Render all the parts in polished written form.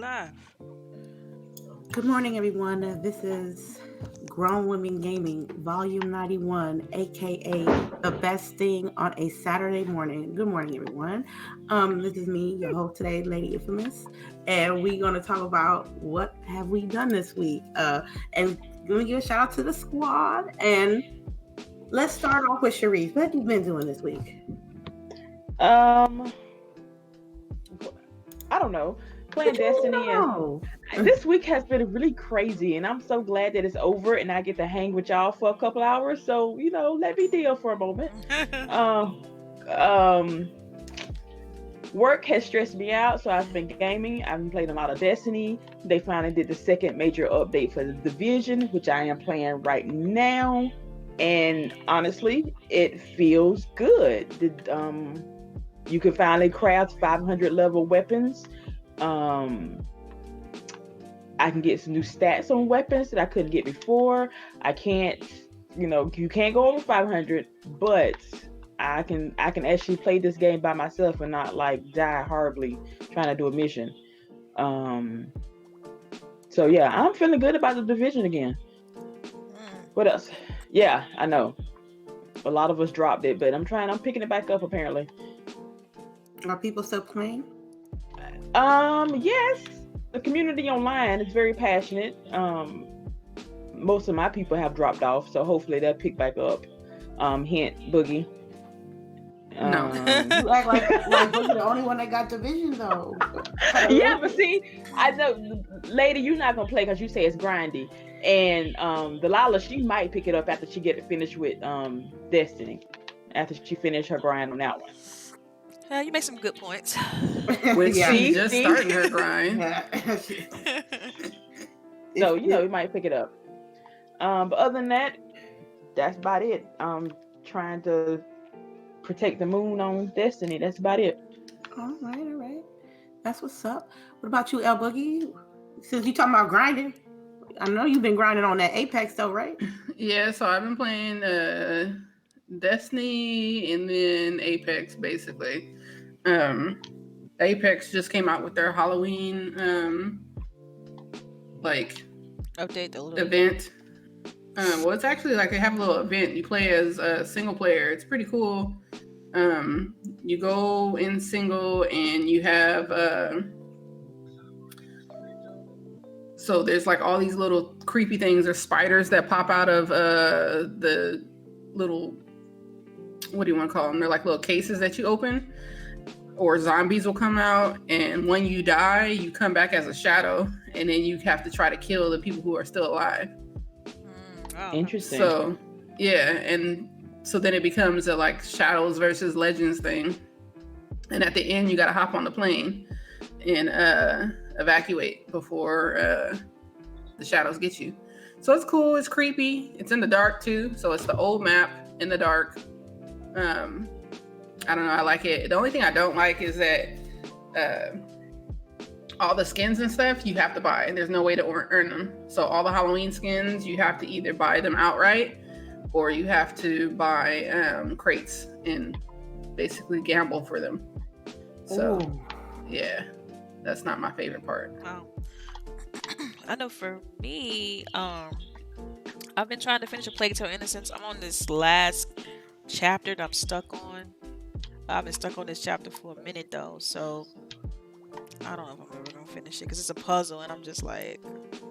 live. Good morning, everyone. This is Grown Women Gaming, Volume 91, aka the best thing on a Saturday morning. Good morning, everyone. This is me, your host today, Lady Infamous, and we're going to talk about what have we done this week. And let me give a shout out to the squad. And let's start off with CHAREECE. What have you been doing this week? I don't know. Playing Destiny, and this week has been really crazy, and I'm so glad that it's over and I get to hang with y'all for a couple hours. So let me deal for a moment. Work has stressed me out, so I've been gaming. I've been playing a lot of Destiny. They finally did the second major update for the Division, which I am playing right now, and honestly, it feels good. You can finally craft 500 level weapons. I can get some new stats on weapons that I couldn't get before. I can't, you can't go over 500, but I can actually play this game by myself and not like die horribly trying to do a mission. So yeah, I'm feeling good about the Division again. What else? Yeah, I know. A lot of us dropped it, but I'm picking it back up apparently. Are people still playing? Yes. The community online is very passionate. Most of my people have dropped off, so hopefully they'll pick back up. Hint, Boogie. No. You act like Boogie's the only one that got Division though. Yeah, but see, I know, lady, you're not gonna play because you say it's grindy. And DELILAH, she might pick it up after she get finished with Destiny. After she finished her grind on that one. Yeah, you make some good points. Which she's just starting her grind. So, we might pick it up. But other than that, that's about it. Trying to protect the moon on Destiny. That's about it. All right. That's what's up. What about you, LBOOGIE? Since you talking about grinding, I know you've been grinding on that Apex though, right? Yeah, so I've been playing Destiny and then Apex basically. Apex just came out with their Halloween update, the little event. Well, it's actually like they have a little event. You play as a single player. It's pretty cool. You go in single and you have so there's like all these little creepy things or spiders that pop out of the little, what do you want to call them? They're like little cases that you open. Or zombies will come out, and when you die, you come back as a shadow, and then you have to try to kill the people who are still alive. Wow. Interesting. So, yeah, and so then it becomes a like shadows versus legends thing. And at the end, you got to hop on the plane and evacuate before the shadows get you. So it's cool. It's creepy. It's in the dark too. So it's the old map in the dark. I don't know. I like it. The only thing I don't like is that all the skins and stuff you have to buy. There's no way to earn them. So all the Halloween skins, you have to either buy them outright or you have to buy crates and basically gamble for them. So, yeah, that's not my favorite part. Wow. I know for me, I've been trying to finish A Plague Tale Innocence. I'm on this last chapter that I'm stuck on. I've been stuck on this chapter for a minute though, so I don't know if I'm ever gonna finish it because it's a puzzle, and I'm just like,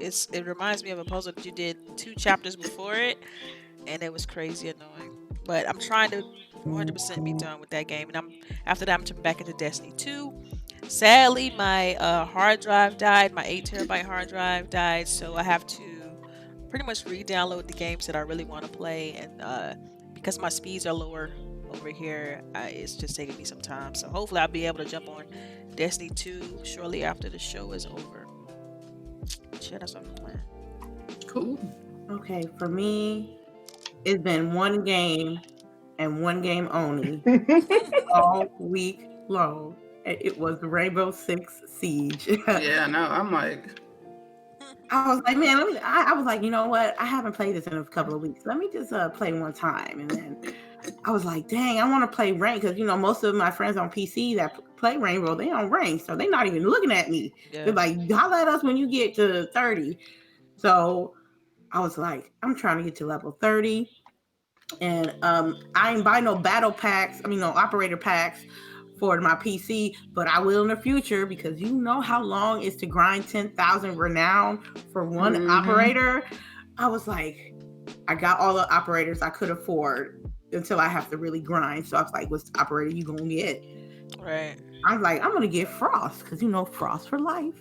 it reminds me of a puzzle that you did 2 chapters before it, and it was crazy annoying. But I'm trying to 100% be done with that game, and after that I'm turning back into Destiny 2. Sadly, my hard drive died. My 8 TB hard drive died, so I have to pretty much re-download the games that I really want to play, and because my speeds are lower over here, it's just taking me some time. So hopefully I'll be able to jump on Destiny 2 shortly after the show is over. Shit, that's what I'm playing. Cool. Okay, for me, it's been one game and one game only all week long. It was Rainbow Six Siege. Yeah, no, I'm like, I was like, man, I was like, you know what? I haven't played this in a couple of weeks. Let me just play one time. And then I was like, dang, I want to play ranked because, most of my friends on PC that play Rainbow. They on rank, so they're not even looking at me. Yeah. They're like, holla at us when you get to 30. So I was like, I'm trying to get to level 30. And I ain't buy no battle packs, no operator packs for my PC, but I will in the future, because you know how long it's to grind 10,000 renown for one operator. I was like, I got all the operators I could afford until I have to really grind. So I was like, what's the operator you gonna get? Right. I was like, I'm gonna get Frost, because Frost for life,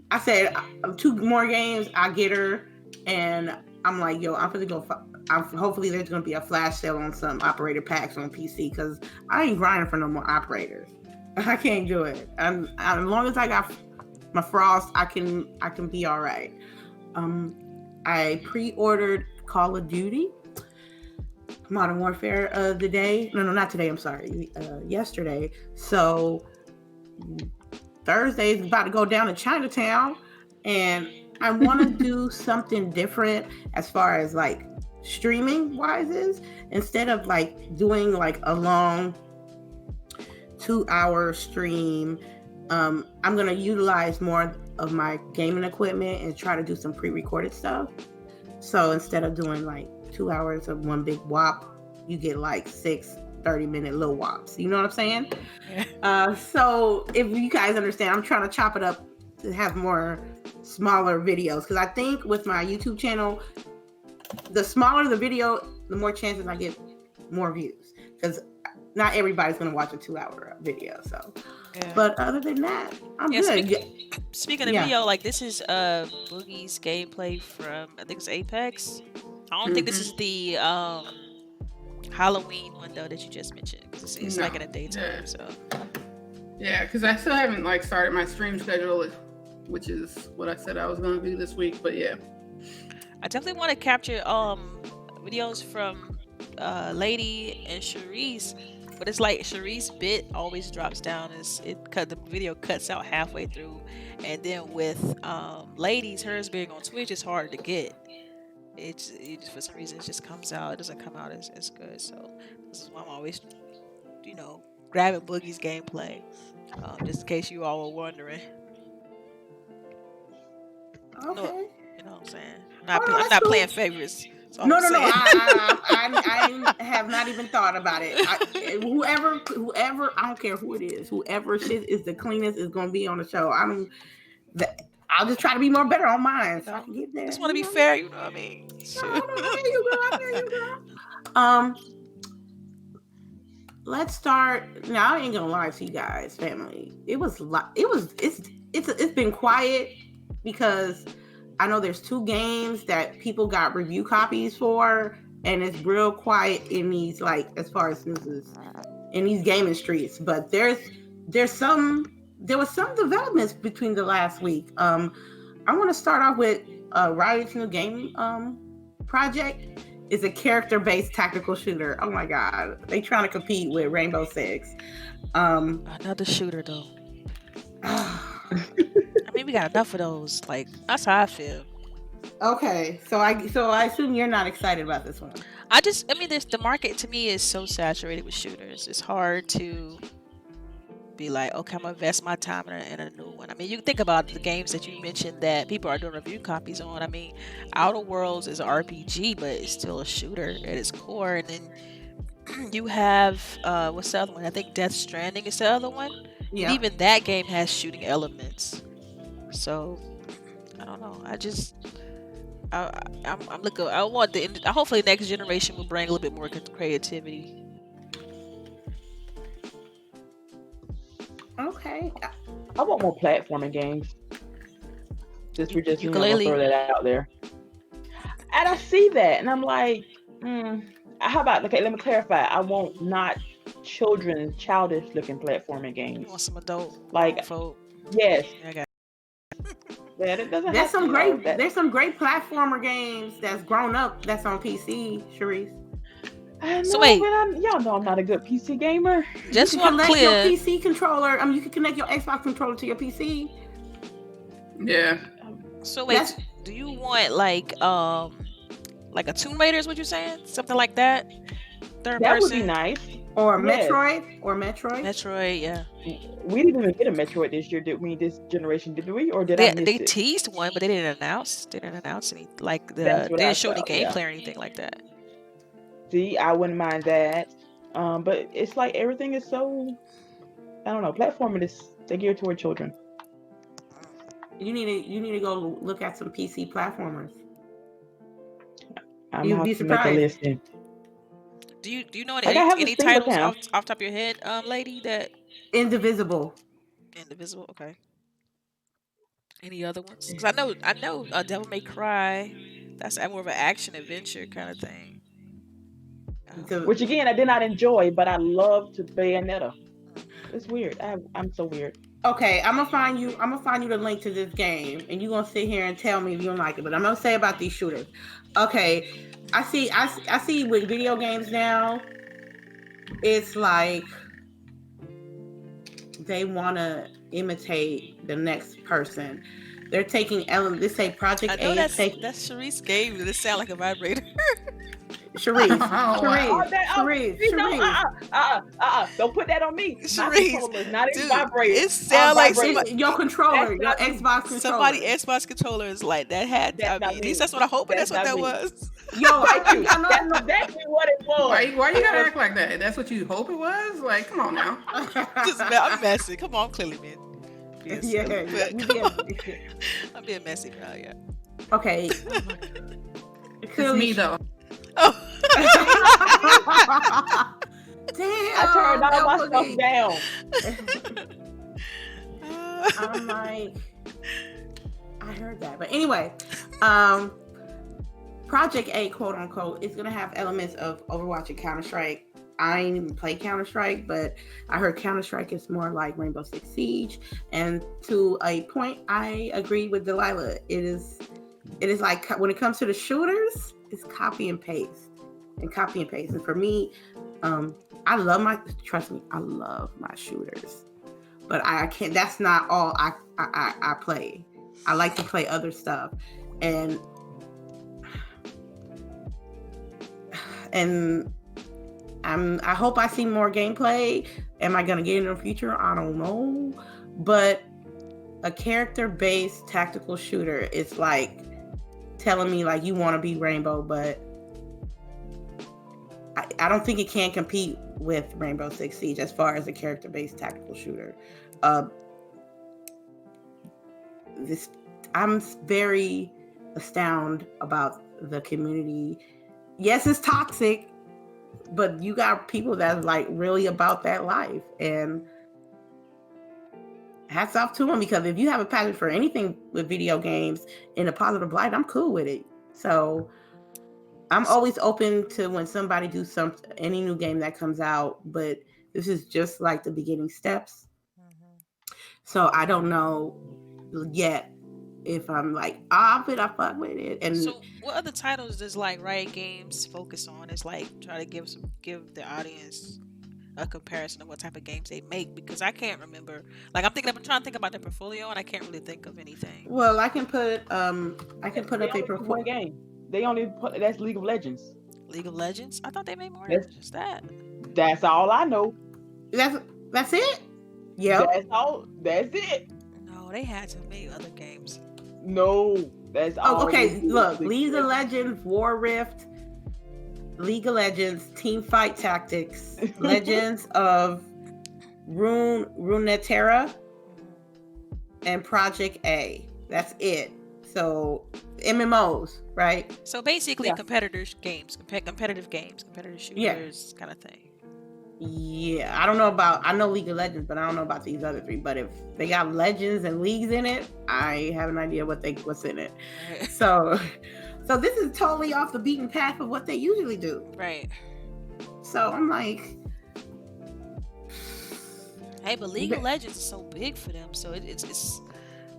I said 2 more games, I get her, and I'm like, yo, I'm gonna go. Hopefully, there's gonna be a flash sale on some operator packs on PC, because I ain't grinding for no more operators. I can't do it. As long as I got my Frost, I can be all right. I pre-ordered Call of Duty Modern Warfare today. No, not today. I'm sorry, yesterday. So Thursday is about to go down to Chinatown, and I want to do something different as far as like streaming wise is, instead of like doing like a long 2-hour stream. I'm gonna utilize more of my gaming equipment and try to do some pre-recorded stuff. So instead of doing like 2 hours of one big WAP, you get like 6 30-minute little WAPs. You know what I'm saying? Yeah. So if you guys understand, I'm trying to chop it up to have more smaller videos, because I think with my YouTube channel, the smaller the video, the more chances I get more views, because not everybody's going to watch a 2-hour video. So, Yeah. But other than that, I'm good. Speaking of video, like this is Boogie's gameplay from, I think it's Apex. I don't think this is the Halloween one though that you just mentioned, because it's like in the daytime. So yeah, because I still haven't like started my stream schedule, which is what I said I was going to do this week. But yeah, I definitely want to capture videos from Lady and CHAREECE, but it's like CHAREECE bit always drops down. The video cuts out halfway through, and then with Lady's, hers being on Twitch, it's hard to get. It for some reason it just comes out. It doesn't come out as good. So this is why I'm always, grabbing Boogie's gameplay, just in case you all were wondering. Okay. You know what I'm saying? I'm not playing favorites. No. I have not even thought about it. Whoever, I don't care who it is. Whoever shit is the cleanest is going to be on the show. I'll just try to be more better on mine, so I can get there. I just want to be fair, you know what I mean? I hear you, girl. Let's start. Now I ain't gonna lie to you guys, family. It's been quiet, because I know there's 2 games that people got review copies for, and it's real quiet in these, like, as far as news is in these gaming streets. But there was some developments between the last week. I want to start off with Riot's new game project. Is a character-based tactical shooter. Oh my god, they trying to compete with Rainbow Six. Another shooter though. I mean, we got enough of those. Like, that's how I feel. Okay, so I assume you're not excited about this one. The market to me is so saturated with shooters. It's hard to be like, okay, I'm gonna invest my time in a new one. I mean, you think about the games that you mentioned that people are doing review copies on. I mean, Outer Worlds is an RPG, but it's still a shooter at its core. And then you have what's the other one? I think Death Stranding is the other one. Yeah. And even that game has shooting elements. So I don't know. I'm looking. I want hopefully next generation will bring a little bit more creativity. Okay. I want more platforming games. Just throw that out there. And I see that, and I'm like, how about, okay, let me clarify. I want not childish looking platforming games. You want some adult, like, folk. Yes. There's some great platformer games that's grown up that's on PC, CHAREECE. I know, so wait, y'all know I'm not a good PC gamer. Just want to clear your PC controller. You can connect your Xbox controller to your PC. Yeah. So wait, do you want like a Tomb Raider? Is what you're saying? Something like that? That would be nice. Or Yes. Metroid. Metroid, yeah. We didn't even get a Metroid this year, did we? This generation, did we? Or did I They miss it? teased one, but they didn't announce. They didn't announce any. Like That's they what I didn't show any felt. Yeah. gameplay or anything like that. See, I wouldn't mind that. But it's like everything is so, I don't know, platforming is they're geared toward children. You need to go look at some PC platformers. I'm gonna You'd have be to make a surprised. list then. Do you know Like I have a any Steam titles account. off top of your head, lady? That Indivisible. Indivisible. Okay. Any other ones? Because I know, Devil May Cry. That's more of an action adventure kind of thing. The, Which again I did not enjoy, but I love to Bayonetta. It's weird. I'm so weird. okay, I'm gonna find you. I'm gonna find you the link to this game, and you're gonna sit here and tell me if you don't like it. But I'm gonna say about these shooters. Okay, I see with video games now. It's like they want to imitate the next person. They're taking elements. They say Project I know A is taking that's Charisse game. Does it sound like a vibrator? Charisse, Oh, Oh, wow. no, don't put that on me. My Charisse, controller is not even dude, vibrated. it sound like Vibrating. somebody. your controller, your That's not me. Xbox controller. Somebody Xbox controller is like that had. That's I not mean, at least me. that's what I hope. That's That's what not that me. was. Yo, Thank you. I That's know. exactly what it was. Why you gotta act like that? That's what you hope it was? Like, come on now. I'm messy. Come on, clearly, man. Being Yeah, silly, but you come on. did. I'm being messy now. Yeah. Okay. It's me though. Oh. Damn. I turned all my LBOOGIE. stuff down. I'm like, I heard that, but anyway, Project A, quote unquote, is gonna have elements of Overwatch and Counter Strike. I ain't even play Counter Strike, but I heard Counter Strike is more like Rainbow Six Siege, and to a point, I agree with Delilah. It is like when it comes to the shooters, it's copy and paste, and for me, I love my shooters, but I can't. That's not all I play. I like to play other stuff, and I hope I see more gameplay. Am I gonna get it in the future? I don't know, but a character-based tactical shooter is like telling me like you want to be Rainbow, but I don't think it can compete with Rainbow Six Siege as far as a character-based tactical shooter. I'm very astounded about the community. Yes, it's toxic, but you got people that like really about that life, and hats off to them, because if you have a passion for anything with video games in a positive light, I'm cool with it. So I'm always open to when somebody do any new game that comes out, but this is just like the beginning steps. So I don't know yet if I'm like, I fuck with it. And so, what other titles does like Riot Games focus on? Is like try to give the audience a comparison of what type of games they make, because I can't remember. Like I'm trying to think about their portfolio, and I can't really think of anything. Well, I can put up a one game. They only put that's League of Legends. League of Legends? I thought they made more than just that. That's all I know. That's it. Yeah. That's it. No, they had to make other games. No, that's all. Oh, okay. Look, League of Legends, War Rift, League of Legends, Teamfight Tactics, Legends of Runeterra, and Project A. That's it. So MMOs, right? So basically, competitive games, competitive shooters, kind of thing. Yeah, I know League of Legends, but I don't know about these other three. But if they got Legends and Leagues in it, I have an idea what's in it. Right. So this is totally off the beaten path of what they usually do. Right. So I'm like, hey, but League of Legends is so big for them, so it's.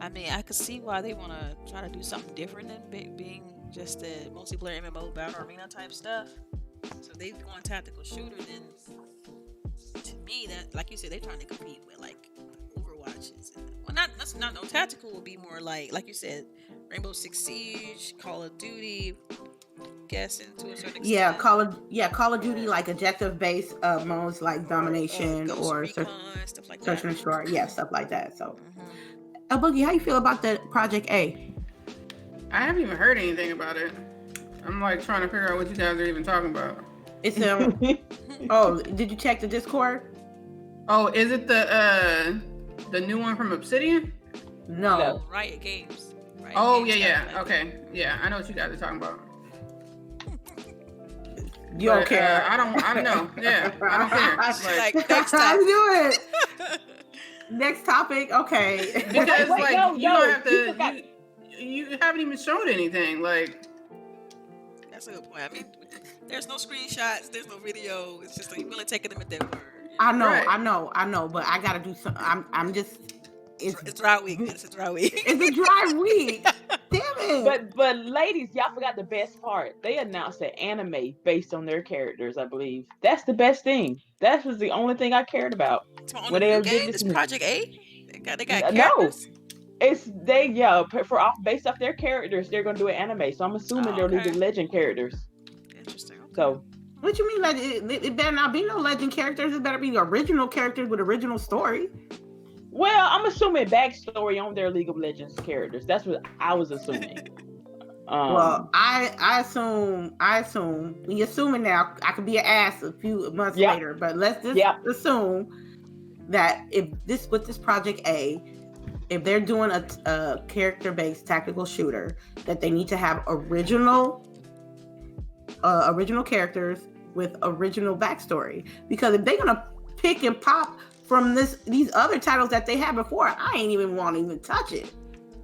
I mean, I could see why they want to try to do something different than being just the multiplayer MMO battle arena type stuff. So they've gone tactical shooter, then to me that, like you said, they're trying to compete with like Overwatches. Well, not no tactical would be more like you said, Rainbow Six Siege, Call of Duty, guessing to a certain extent. Yeah, Call of Duty, like objective based modes like domination Ghost or Recon, stuff like search that. and destroy. Yeah, stuff like that. So, Mhm. Boogie, how you feel about the Project A? I haven't even heard anything about it. I'm like trying to figure out what you guys are even talking about. It's oh, did you check the Discord? Oh, is it the new one from Obsidian? No. Riot Games. Riot Oh Games yeah. got it. Okay, yeah, I know what you guys are talking about. You don't But, care. I don't know. Yeah, I don't care. Like, Like, next I time. knew it. Next topic. Okay. because Wait, like no, you don't have you to. forgot. You haven't even shown anything. Like, That's a good point. I mean, there's no screenshots, there's no video. It's just like you really taking them at their word. I know, Right. I know, but I gotta do something. I'm just. It's dry week. It's a dry week. It's a dry week. Damn it. But ladies, y'all forgot the best part. They announced an anime based on their characters, I believe. That's the best thing. That was the only thing I cared about. So on When the they new did game, this this Project A. They got No. characters. It's based off their characters, they're gonna do an anime. So I'm assuming they're League of Legend characters. Interesting. Okay. So What you mean? Like it better not be no legend characters. It better be the original characters with original story. well, I'm assuming backstory on their League of Legends characters. That's what I was assuming. Well, I assume we assuming now. I could be an ass a few months Yep. later, but let's just Yep. assume that if this with this Project A, if they're doing a character-based tactical shooter, that they need to have original characters with original backstory. Because if they're gonna pick and pop from these other titles that they had before, I ain't even want to even touch it.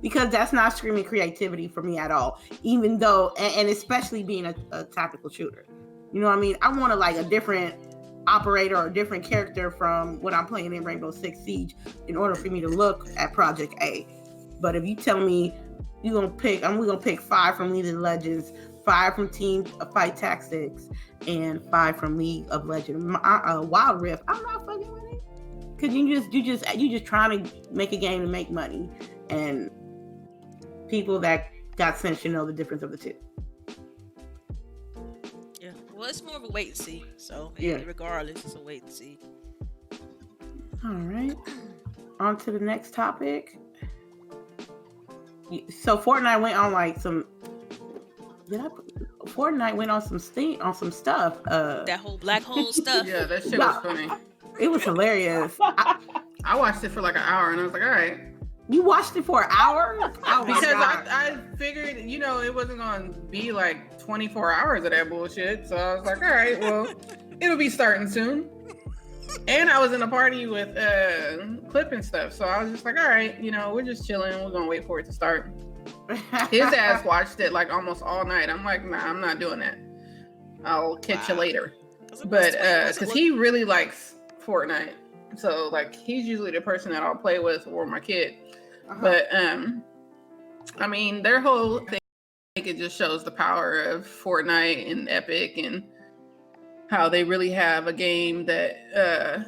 Because that's not screaming creativity for me at all. Even though, and especially being a tactical shooter. You know what I mean? I want a different operator or a different character from what I'm playing in Rainbow Six Siege in order for me to look at Project A. But if you tell me we're gonna pick 5 from League of Legends, 5 from Team Fight Tactics, and 5 from League of Legends, Wild Rift, I'm not fucking with it. Cause you just trying to make a game to make money, and people that got sense should know the difference of the two. Yeah. Well, it's more of a wait and see. So Yeah. regardless, it's a wait and see. All right. On to the next topic. So Fortnite went on some. Fortnite went on some stuff. That whole black hole stuff. yeah, that shit was funny. It was hilarious. I watched it for like an hour, and I was like, all right. You watched it for an hour? Oh my Because God. I figured, it wasn't going to be like 24 hours of that bullshit. So I was like, all right, well, it'll be starting soon. And I was in a party with Clip and stuff. So I was just like, all right, we're just chilling. We're going to wait for it to start. His ass watched it like almost all night. I'm like, nah, I'm not doing that. I'll catch you later. But because he really likes Fortnite. So like he's usually the person that I'll play with or my kid. But I mean, their whole thing, I think it just shows the power of Fortnite and Epic and how they really have a game that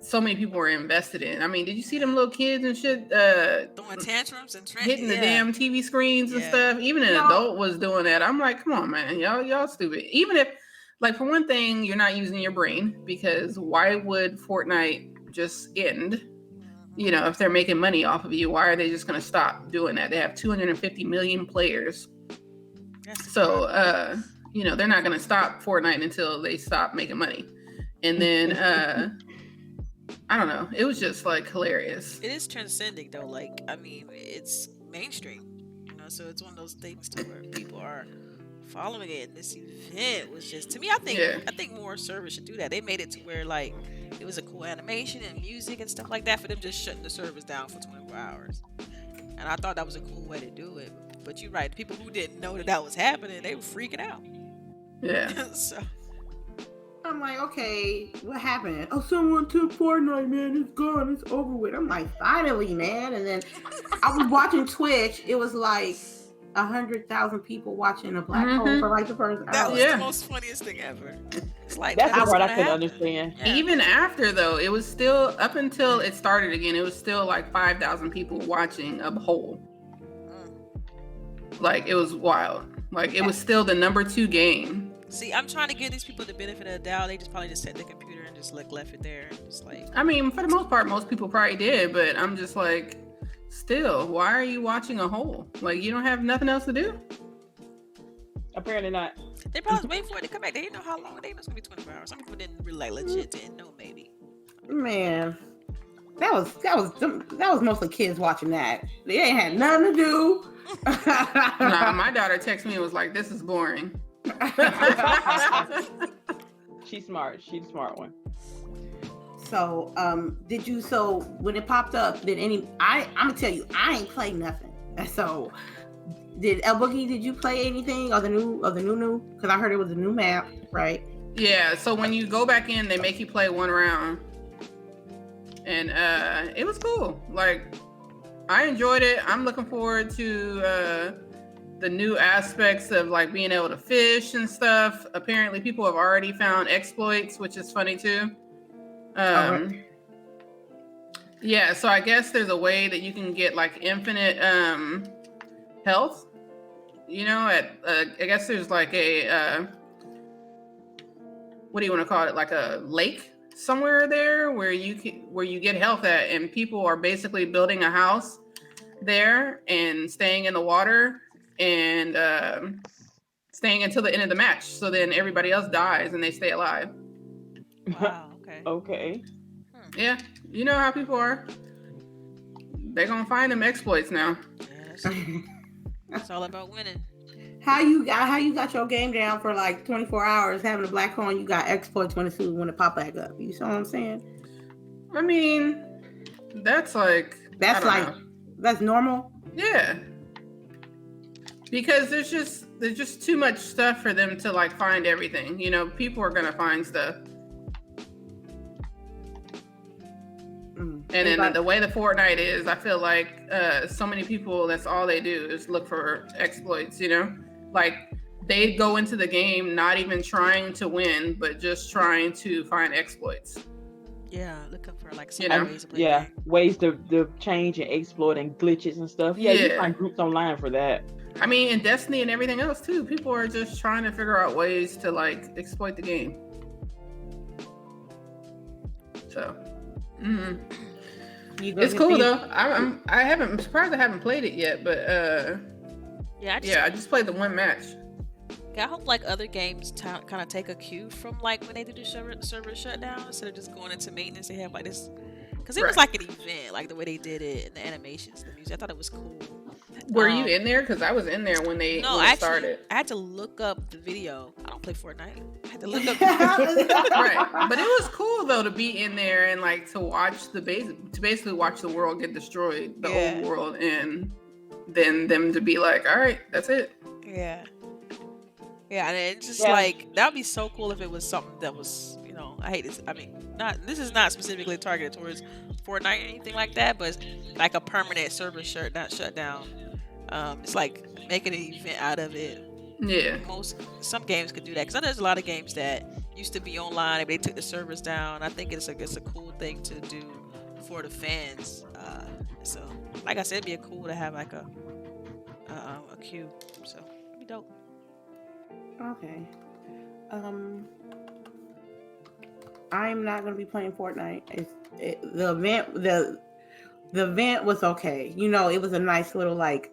so many people are invested in. I mean, did you see them little kids and shit throwing tantrums and hitting the damn TV screens and stuff? Even an adult was doing that. I'm like, come on, man, y'all stupid. Even if, like, for one thing, you're not using your brain, because why would Fortnite just end? If they're making money off of you, why are they just going to stop doing that? They have 250 million players. So, they're not going to stop Fortnite until they stop making money. And then, I don't know. It was just like hilarious. It is transcending though. Like, I mean, it's mainstream, so it's one of those things to where people are following it. And this event was just, to me, I think more servers should do that. They made it to where like it was a cool animation and music and stuff like that for them just shutting the servers down for 24 hours. And I thought that was a cool way to do it. But you're right, the people who didn't know that was happening, they were freaking out. Yeah. So I'm like, okay, what happened? Oh, someone took Fortnite, man. It's gone. It's over with. I'm like, finally, man. And then I was watching Twitch. It was like 100,000 people watching a black hole for like the first hour. that was the most funniest thing ever. It's like, that's the part I couldn't couldn't understand. Yeah. Even after though, it was still, up until it started again, it was still like 5,000 people watching a hole. Like, it was wild. Like, it was still the number 2 game. See, I'm trying to give these people the benefit of the doubt. They just probably just set the computer and just left it there. Just like, I mean, for the most part, most people probably did, but I'm just like, still, why are you watching a hole? Like, you don't have nothing else to do? Apparently not. they probably was waiting for it to come back. They didn't know how long. They knew it was gonna be 24 hours. Some people didn't really like legit didn't know maybe. Man, that was mostly kids watching that. They ain't had nothing to do. Nah, my daughter texted me and was like, "This is boring." She's smart. She's the smart one. So, so when it popped up, I'm gonna tell you, I ain't played nothing. So, did LBOOGIE, did you play anything of the new? Because I heard it was a new map, right? Yeah, so when you go back in, they make you play one round. And it was cool. Like, I enjoyed it. I'm looking forward to the new aspects of like being able to fish and stuff. Apparently people have already found exploits, which is funny too. Yeah, so I guess there's a way that you can get like infinite health. You know, I guess there's like a what do you want to call it? Like a lake somewhere there where you get health at, and people are basically building a house there and staying in the water and staying until the end of the match. So then everybody else dies and they stay alive. Wow. Okay. Okay. Yeah, you know how people are. They're gonna find them exploits now. Yeah, it's all about winning. How you got your game down for like 24 hours having a black hole and you got exploits when it pop back up? You see what I'm saying? I mean, that's normal. Yeah, because there's just too much stuff for them to like find everything. You know, people are gonna find stuff. And then the way the Fortnite is, I feel like so many people, that's all they do is look for exploits, you know? Like, they go into the game not even trying to win, but just trying to find exploits. Yeah, looking for like some ways to play. Yeah, ways to change and exploit and glitches and stuff. Yeah, you find groups online for that. I mean, in Destiny and everything else too, people are just trying to figure out ways to like exploit the game. So, it's cool though. I'm surprised I haven't played it yet, but I just played the one match. I hope like other games kind of take a cue from like when they do the server shutdown, instead of just going into maintenance. They have like this, because it was like an event, like the way they did it and the animations, the music. I thought it was cool. Were you in there? Because I was in there when they started. I had to look up the video. I don't play Fortnite. I had to look up. Right, but it was cool though to be in there and like to watch to basically watch the world get destroyed, the old world, and then them to be like, all right, that's it. Yeah, and it's just like that would be so cool if it was something that was, you know, I hate this. I mean, this is not specifically targeted towards Fortnite or anything like that, but like a permanent server shutdown. It's like making an event out of it. Yeah. Some games could do that, because there's a lot of games that used to be online and they took the servers down. I think it's a cool thing to do for the fans. So like I said, it'd be cool to have like a queue. So it'd be dope. Okay. I'm not gonna be playing Fortnite. The event was okay. You know, it was a nice little like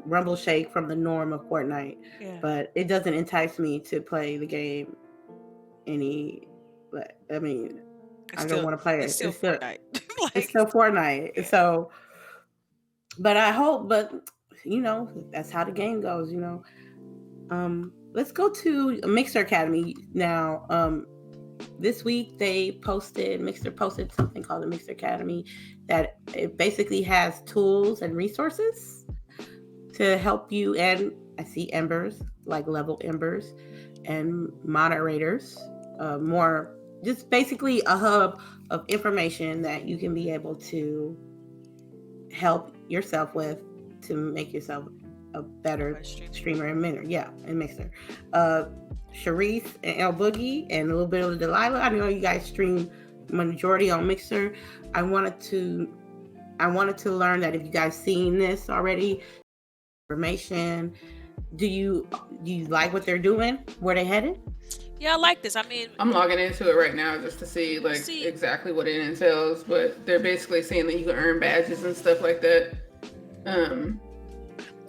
rumble shake from the norm of Fortnite. Yeah. But it doesn't entice me to play the game any. But I mean, I don't want to play it. It's still Fortnite. It's still Fortnite. Yeah. So, but I hope. But you know, that's how the game goes. You know. Let's go to Mixer Academy now. This week Mixer posted something called the Mixer Academy, that it basically has tools and resources to help you. And I see embers, like level embers, and moderators. More just basically a hub of information that you can be able to help yourself with to make yourself a better streamer and Mixer. CHAREECE and LBOOGIE and a little bit of DELILAH. I know you guys stream majority on Mixer. I wanted to I wanted to learn that if you guys seen this already, information. Do you like what they're doing? Where they headed? Yeah, I like this. I mean, I'm logging into it right now just to see see, exactly what it entails, but they're basically saying that you can earn badges and stuff like that.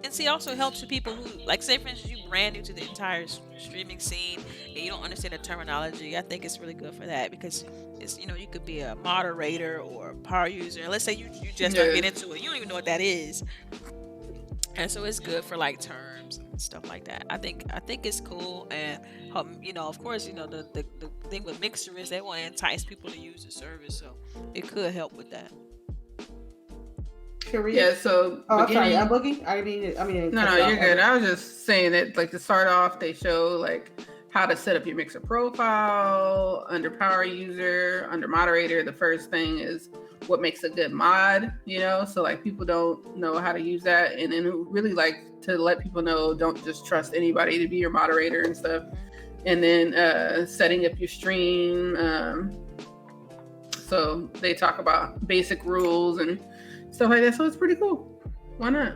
and see, also helps for people who, like, say for instance, you brand new to the entire streaming scene and you don't understand the terminology. I think it's really good for that because it's, you could be a moderator or a power user, and let's say you just don't get into it, you don't even know what that is, and so it's good for like terms and stuff like that. I think it's cool, and of course, the thing with Mixer is they want to entice people to use the service, so it could help with that. CHAREECE? Yeah, so I'm sorry, Boogie. I mean. No, you're good. I was just saying that, like, to start off, they show like how to set up your Mixer profile under power user, under moderator. The first thing is what makes a good mod, so like people don't know how to use that, and then really like to let people know don't just trust anybody to be your moderator and stuff. And then setting up your stream. So they talk about basic rules and stuff like that. So it's pretty cool. Why not?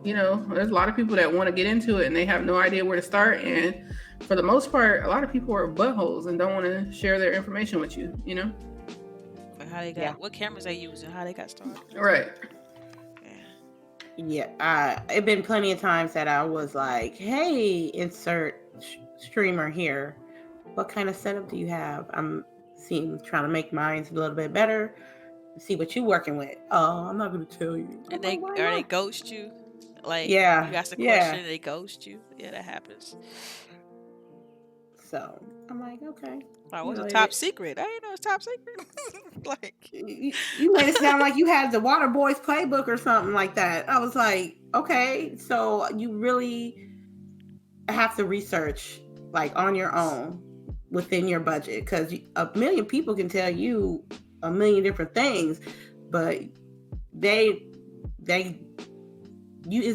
There's a lot of people that want to get into it and they have no idea where to start. And for the most part, a lot of people are buttholes and don't want to share their information with you, Like how they got, what cameras they use and how they got started. Right. Yeah. It's been plenty of times that I was like, hey, insert streamer here. What kind of setup do you have? I'm trying to make mine a little bit better. See what you working with. Oh, I'm not gonna tell you. And they ghost you. Like, you ask a question and they ghost you. Yeah, that happens. So I'm like, okay. What's a top secret? I didn't know it's top secret. Like, you made it sound like you had the Water Boys playbook or something like that. I was like, okay, so you really have to research like on your own within your budget, because a million people can tell you a million different things, but it's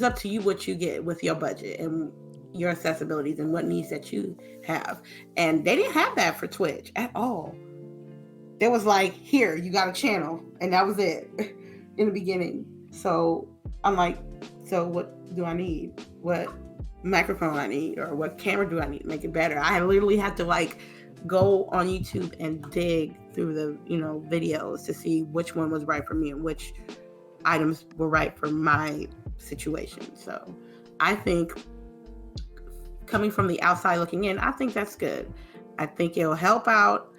up to you what you get with your budget and your accessibilities and what needs that you have. And they didn't have that for Twitch at all. There was like, here, you got a channel, and that was it in the beginning. So I'm like, so what do I need? What microphone I need, or what camera do I need to make it better? I literally had to like go on YouTube and dig through the videos to see which one was right for me and which items were right for my situation. So I think, coming from the outside looking in, I think that's good. I think it'll help out,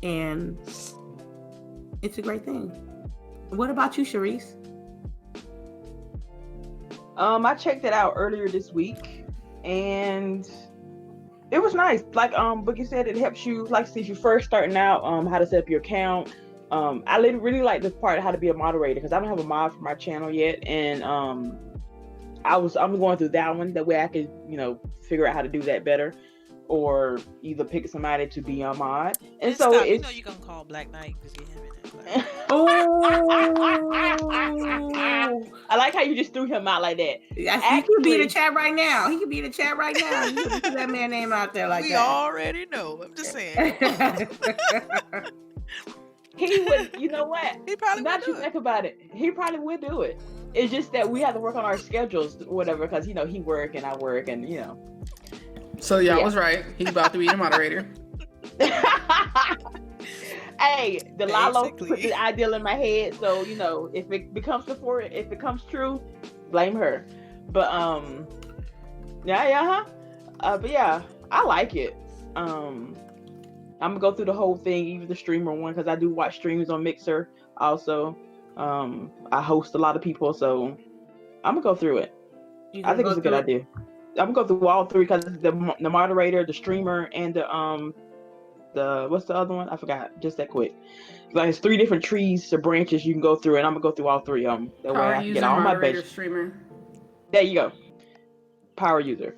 and it's a great thing. What about you, CHAREECE? I checked it out earlier this week, and it was nice. Like Boogie said, it helps you, like, since you're first starting out, how to set up your account. I really like the part of how to be a moderator, because I don't have a mod for my channel yet, and I'm going through that one. That way I could figure out how to do that better, or either pick somebody to be a mod. And so stop. it's You gonna call Black Knight to get him in there. Oh, I like how you just threw him out like that. He could be in the chat right now. You put that man's name out there like that. We already know. I'm just saying. He would, you know what? He probably not you think about it. He probably would do it. It's just that we have to work on our schedules or whatever, because he work and I work, and So y'all was right. He's about to be the moderator. Hey, DELILAH put the ideal in my head, so if it becomes true, blame her. But but yeah, I like it. I'm gonna go through the whole thing, even the streamer one, because I do watch streams on Mixer also. I host a lot of people, so I'm gonna go through it. I think it's a good idea. I'm gonna go through all three, because the moderator, the streamer, and the what's the other one? I forgot. Just that quick. Like, it's 3 different trees or branches you can go through, and I'm gonna go through all 3 of them. That way I can get all my badges. Streamer. There you go. Power user.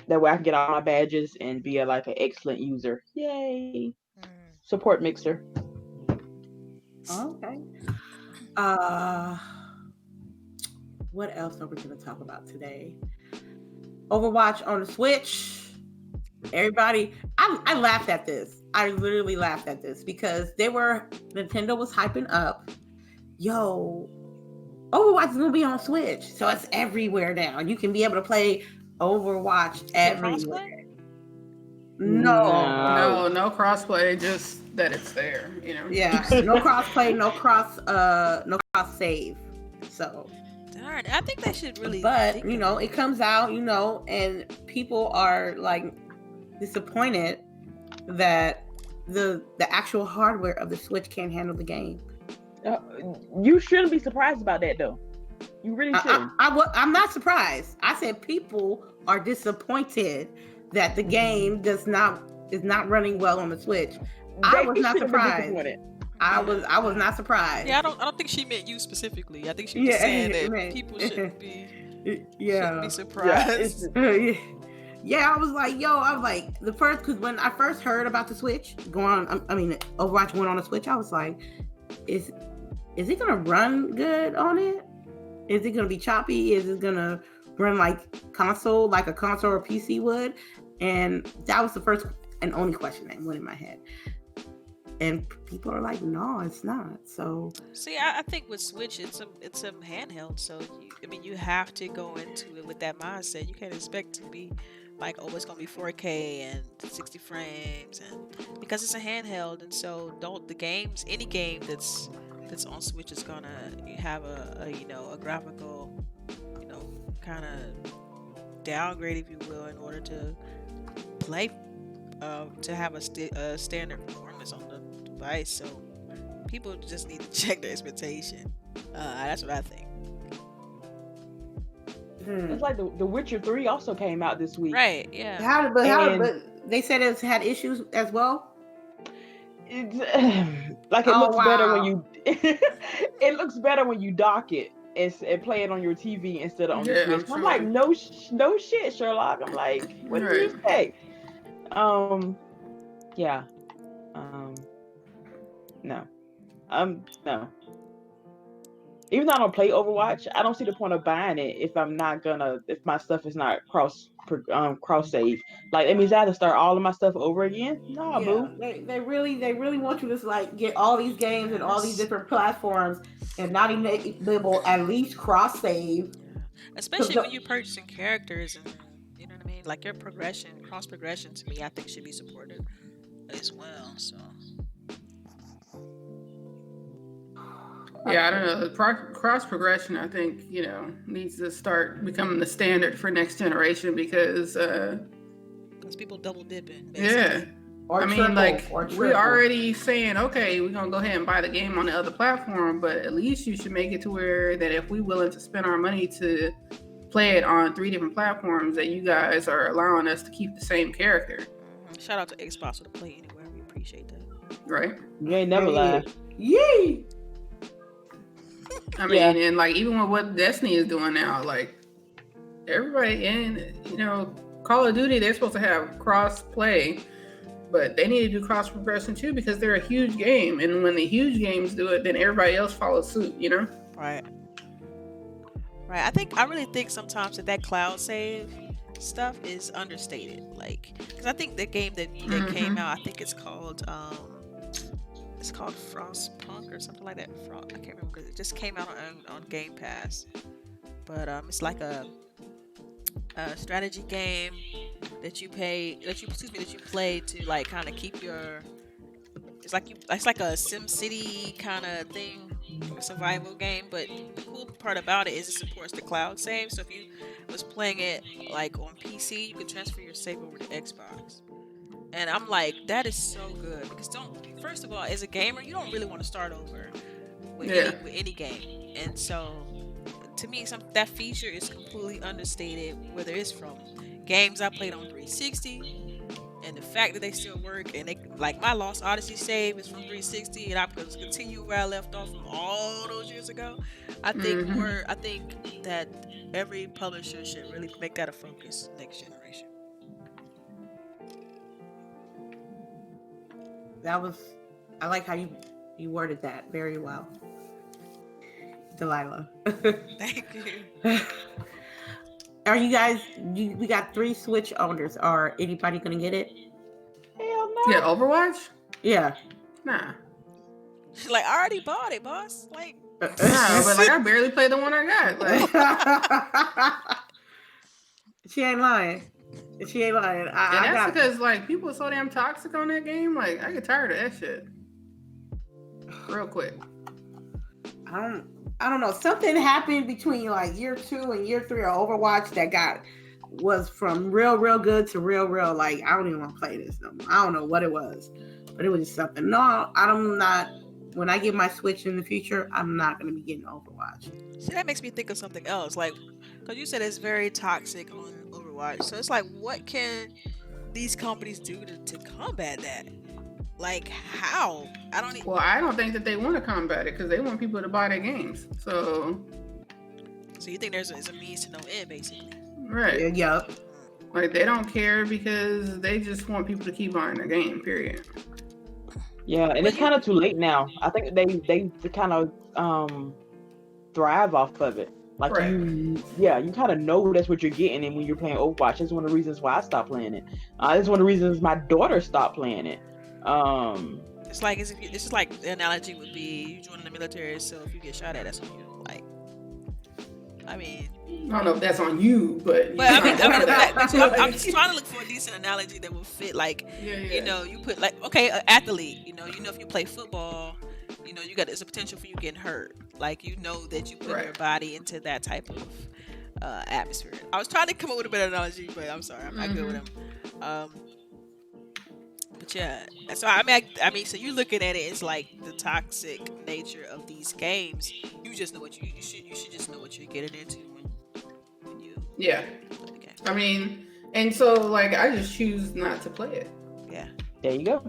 That way I can get all my badges and be an excellent user. Yay! Support Mixer. Okay. What else are we going to talk about today? Overwatch on the Switch. Everybody, I laughed at this. I literally laughed at this because Nintendo was hyping up, yo, Overwatch is gonna be on Switch, so it's everywhere now. You can be able to play Overwatch Is it everywhere. crossplay? No. No crossplay, just that it's there, you know. Yeah, no crossplay, no cross save. So, Darn, I think they should really. but think you of know, it. it comes out, you know, and people are like disappointed that the actual hardware of the Switch can't handle the game. You shouldn't be surprised about that, though. You really shouldn't. I'm not surprised. I said people are disappointed that the game is not running well on the Switch. I was not shouldn't be surprised. disappointed. I was not surprised. Yeah, I don't think she meant you specifically. I think she was just saying that man. people shouldn't be Yeah. surprised. Yeah, I was like, because when I first heard about the Switch Overwatch went on the Switch, I was like, is it gonna run good on it? Is it gonna be choppy? Is it gonna run like a console or PC would? And that was the first and only question that went in my head. And people are like, no, it's not. So See, I think with Switch, it's a handheld, so you have to go into it with that mindset. You can't expect to be like, oh, it's gonna be 4K and 60 frames, and because it's a handheld, and so any game that's on Switch is gonna have a graphical, kind of downgrade, if you will, in order to play, to have a standard performance on the device. So people just need to check their expectation. That's what I think. It's like the Witcher 3 also came out this week. Right? Yeah. But they said it's had issues as well. It looks better when you. It looks better when you dock it and play it on your TV instead of on the Switch. I'm like, no shit, Sherlock. I'm like, what did you say? Yeah. No. No. Even though I don't play Overwatch, I don't see the point of buying it if my stuff is not cross save. Like, it means I have to start all of my stuff over again. No, boo. They really want you to like get all these games and all these different platforms and not even able at least cross save. Especially when you're purchasing characters, and you know what I mean. Like, your cross progression, to me, I think should be supported as well. So. Yeah, I don't know. Cross progression, I think, needs to start becoming the standard for next generation because people double dipping. Basically. Yeah. We're already saying, okay, we're gonna go ahead and buy the game on the other platform, but at least you should make it to where that if we're willing to spend our money to play it on 3 different platforms, that you guys are allowing us to keep the same character. Shout out to Xbox for the Play Anywhere. We appreciate that. Right? You ain't never lied. Yay! And like, even with what Destiny is doing now, like, everybody in, Call of Duty, they're supposed to have cross play, but they need to do cross progression too because they're a huge game. And when the huge games do it, then everybody else follows suit, Right. I really think sometimes that cloud save stuff is understated. Like, because I think the game that came out, I think it's called Frostpunk or something like that. I can't remember because it just came out on Game Pass. But it's like a strategy game that you play to like kind of keep your. It's like a Sim City kind of thing, a survival game. But the cool part about it is it supports the cloud save. So if you was playing it like on PC, you could transfer your save over to Xbox. And I'm like, that is so good because first of all, as a gamer, you don't really want to start over with any game. And so, to me, that feature is completely understated. Whether it's from games I played on 360, and the fact that they still work, and like my Lost Odyssey save is from 360, and I could continue where I left off from all those years ago. I think that every publisher should really make that a focus next generation. I like how you worded that very well, Delilah. Thank you. Are you guys? We got 3 Switch owners. Are anybody gonna get it? Hell no. Yeah, Overwatch? Yeah. Nah. She's like, I already bought it, boss. Like, No, but like I barely played the one I got. Like, she ain't lying. She ain't lying. and I that's got because like people are so damn toxic on that game. Like I get tired of that shit real quick. I don't know. Something happened between like year 2 and year 3 of Overwatch that was from real good to real. Like I don't even want to play this no more. I don't know what it was, but it was just something. No, I'm not. When I get my Switch in the future, I'm not going to be getting Overwatch. see, that makes me think of something else. Like, because you said it's very toxic on Overwatch. So it's like, what can these companies do to combat that? Like, how? I don't even. Well, I don't think that they want to combat it because they want people to buy their games. So So you think there's a means to no end, basically? right. Yep. Like they don't care because they just want people to keep buying their game. Period. Yeah, and it's kind of too late now. I think they kind of thrive off of it. Like Right. you kind of know that's what you're getting, and when you're playing Overwatch, that's one of the reasons why I stopped playing it. It's one of the reasons my daughter stopped playing it. It's like it's just like the analogy would be you join the military, so if you get shot at, that's on you. Like, I mean, I don't know if that's on you, but I mean, that. I'm just trying to look for a decent analogy that will fit. Like, Yeah. you know, you put like, okay, an athlete. You know, if you play football, you know, there's a potential for you getting hurt. Like, you know that you put your body into that type of atmosphere. I was trying to come up with a better analogy, but I'm sorry, I'm not good with them. But yeah, so I mean, so you're looking at it, it's like the toxic nature of these games. You just know what you should just know what you're getting into when you Yeah. play the game. I mean, and so like I just choose not to play it. Yeah. There you go.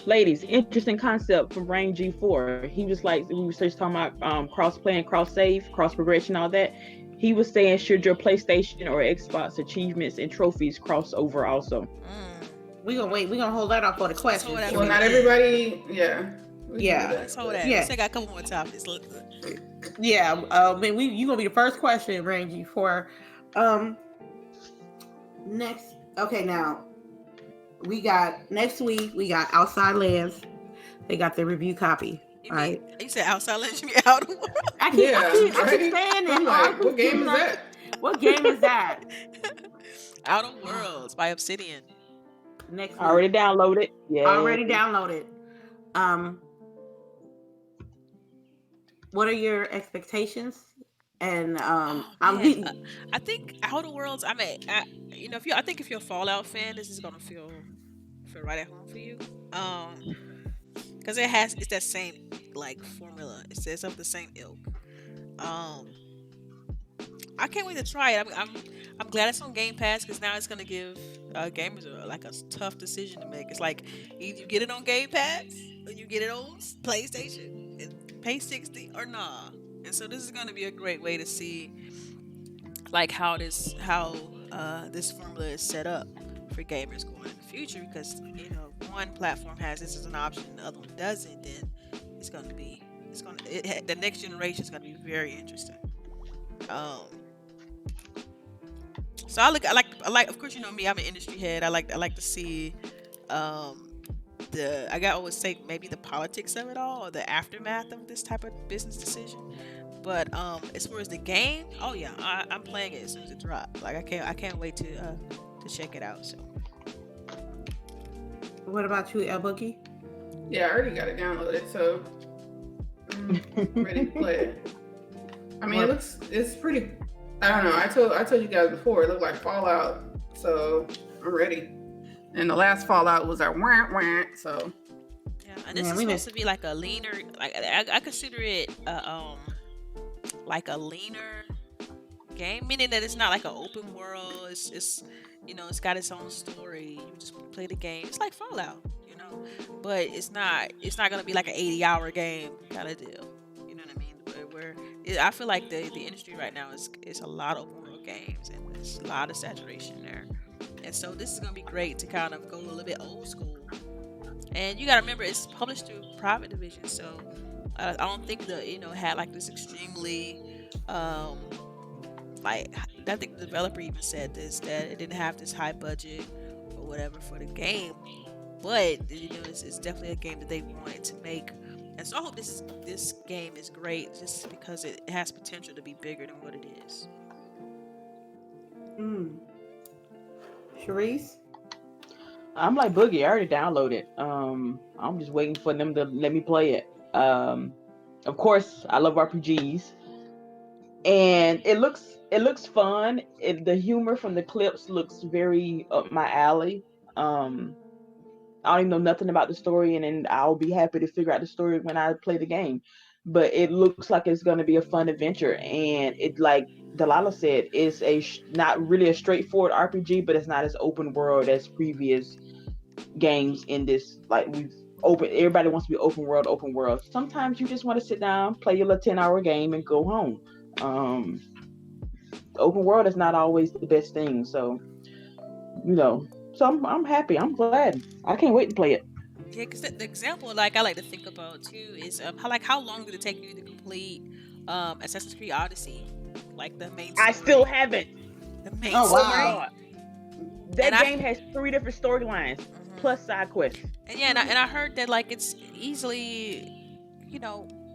Ladies, interesting concept from Rain G4. He was like, we were just talking about cross playing, cross save, cross progression, all that. He was saying, should your PlayStation or Xbox achievements and trophies cross over also? We're gonna hold that up for the question. Well, not everybody. Yeah. Let's hold that. Yeah. Let's take a couple more topics. Yeah. I mean, you gonna be the first question, Rangy, for next. Okay, now next week we got Outside Lands. They got their review copy. Right? You said Outside Lands, you mean Outer Worlds? I keep saying it. I'm like, what game is that? What game is that? Outer Worlds by Obsidian. Next week. Already downloaded. Yeah. Already downloaded. What are your expectations? And I think Outer Worlds. I mean, if you're a Fallout fan, this is gonna feel right at home for you. Because it's that same like formula. It's of the same ilk. I can't wait to try it. I'm glad it's on Game Pass because now it's gonna give gamers a tough decision to make. It's like either you get it on Game Pass or you get it on PlayStation and pay $60 or nah. And so this is gonna be a great way to see like how this formula is set up for gamers going in the future, because you know one platform has this as an option and the other one doesn't. Then the next generation is gonna be very interesting. So I like of course, you know me, I'm an industry head. I like to see I always say maybe the politics of it all or the aftermath of this type of business decision. But as far as the game, oh yeah, I'm playing it as soon as it drops. Like I can't wait to check it out. So what about you, LBOOGIE? Yeah, I already got it downloaded, so I'm ready to play it. I mean, it's pretty. I don't know. I told you guys before, it looked like Fallout, so I'm ready. And the last Fallout was our wah, so. Yeah, and this is supposed to be like a leaner. Like I consider it like a leaner game, meaning that it's not like an open world. It's you know, it's got its own story. You just play the game. It's like Fallout, you know, but it's not gonna be like an 80-hour game kind of deal. You know what I mean? I feel like the industry right now is a lot of open world games and there's a lot of saturation there. And so this is gonna be great to kind of go a little bit old school. And you gotta remember, it's published through Private Division, so I don't think had like this extremely like, I think the developer even said this, that it didn't have this high budget or whatever for the game. but it's definitely a game that they wanted to make, and so I hope this game is great, just because it has potential to be bigger than what it is. CHAREECE? I'm like Boogie. I already downloaded. I'm just waiting for them to let me play it. Of course, I love RPGs, and it looks fun. The humor from the clips looks very up my alley. Um, I don't even know nothing about the story, and then I'll be happy to figure out the story when I play the game. But it looks like it's going to be a fun adventure, and it, like Delilah said, is not really a straightforward RPG, but it's not as open world as previous games in this. Like, we've open, everybody wants to be open world, open world. Sometimes you just want to sit down, play your little 10-hour game, and go home. Um, Open world is not always the best thing, so you know. So I'm happy. I'm glad. I can't wait to play it. Yeah, because the example like I like to think about too is how long did it take you to complete Assassin's Creed Odyssey, like the main I story, still haven't. the main Oh, Oh my story. wow. god, And that I game has 3 different storylines plus side quests. and yeah, and I heard that like it's easily,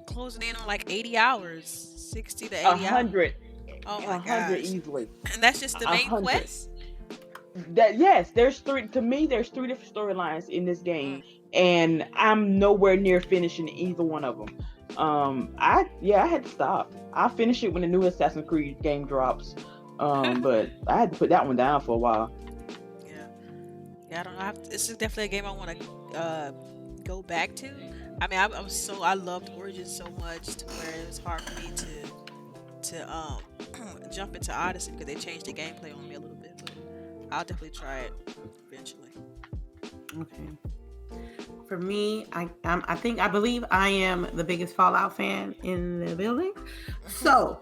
closing in on like 80 hours, 60 to A 80 hours. hundred, Oh a my hundred gosh. easily. And that's just the A main hundred. quest? That, yes, there's three. To me, there's 3 different storylines in this game, Mm. and I'm nowhere near finishing either one of them. I had to stop. I'll finish it when the new Assassin's Creed game drops. But I had to put that one down for a while. Yeah. Yeah, I don't know. This is definitely a game I want to go back to. I mean, I loved Origins so much to where it was hard for me to jump into Odyssey because they changed the gameplay on me a little bit. But I'll definitely try it eventually. Okay. For me, I believe I am the biggest Fallout fan in the building. So,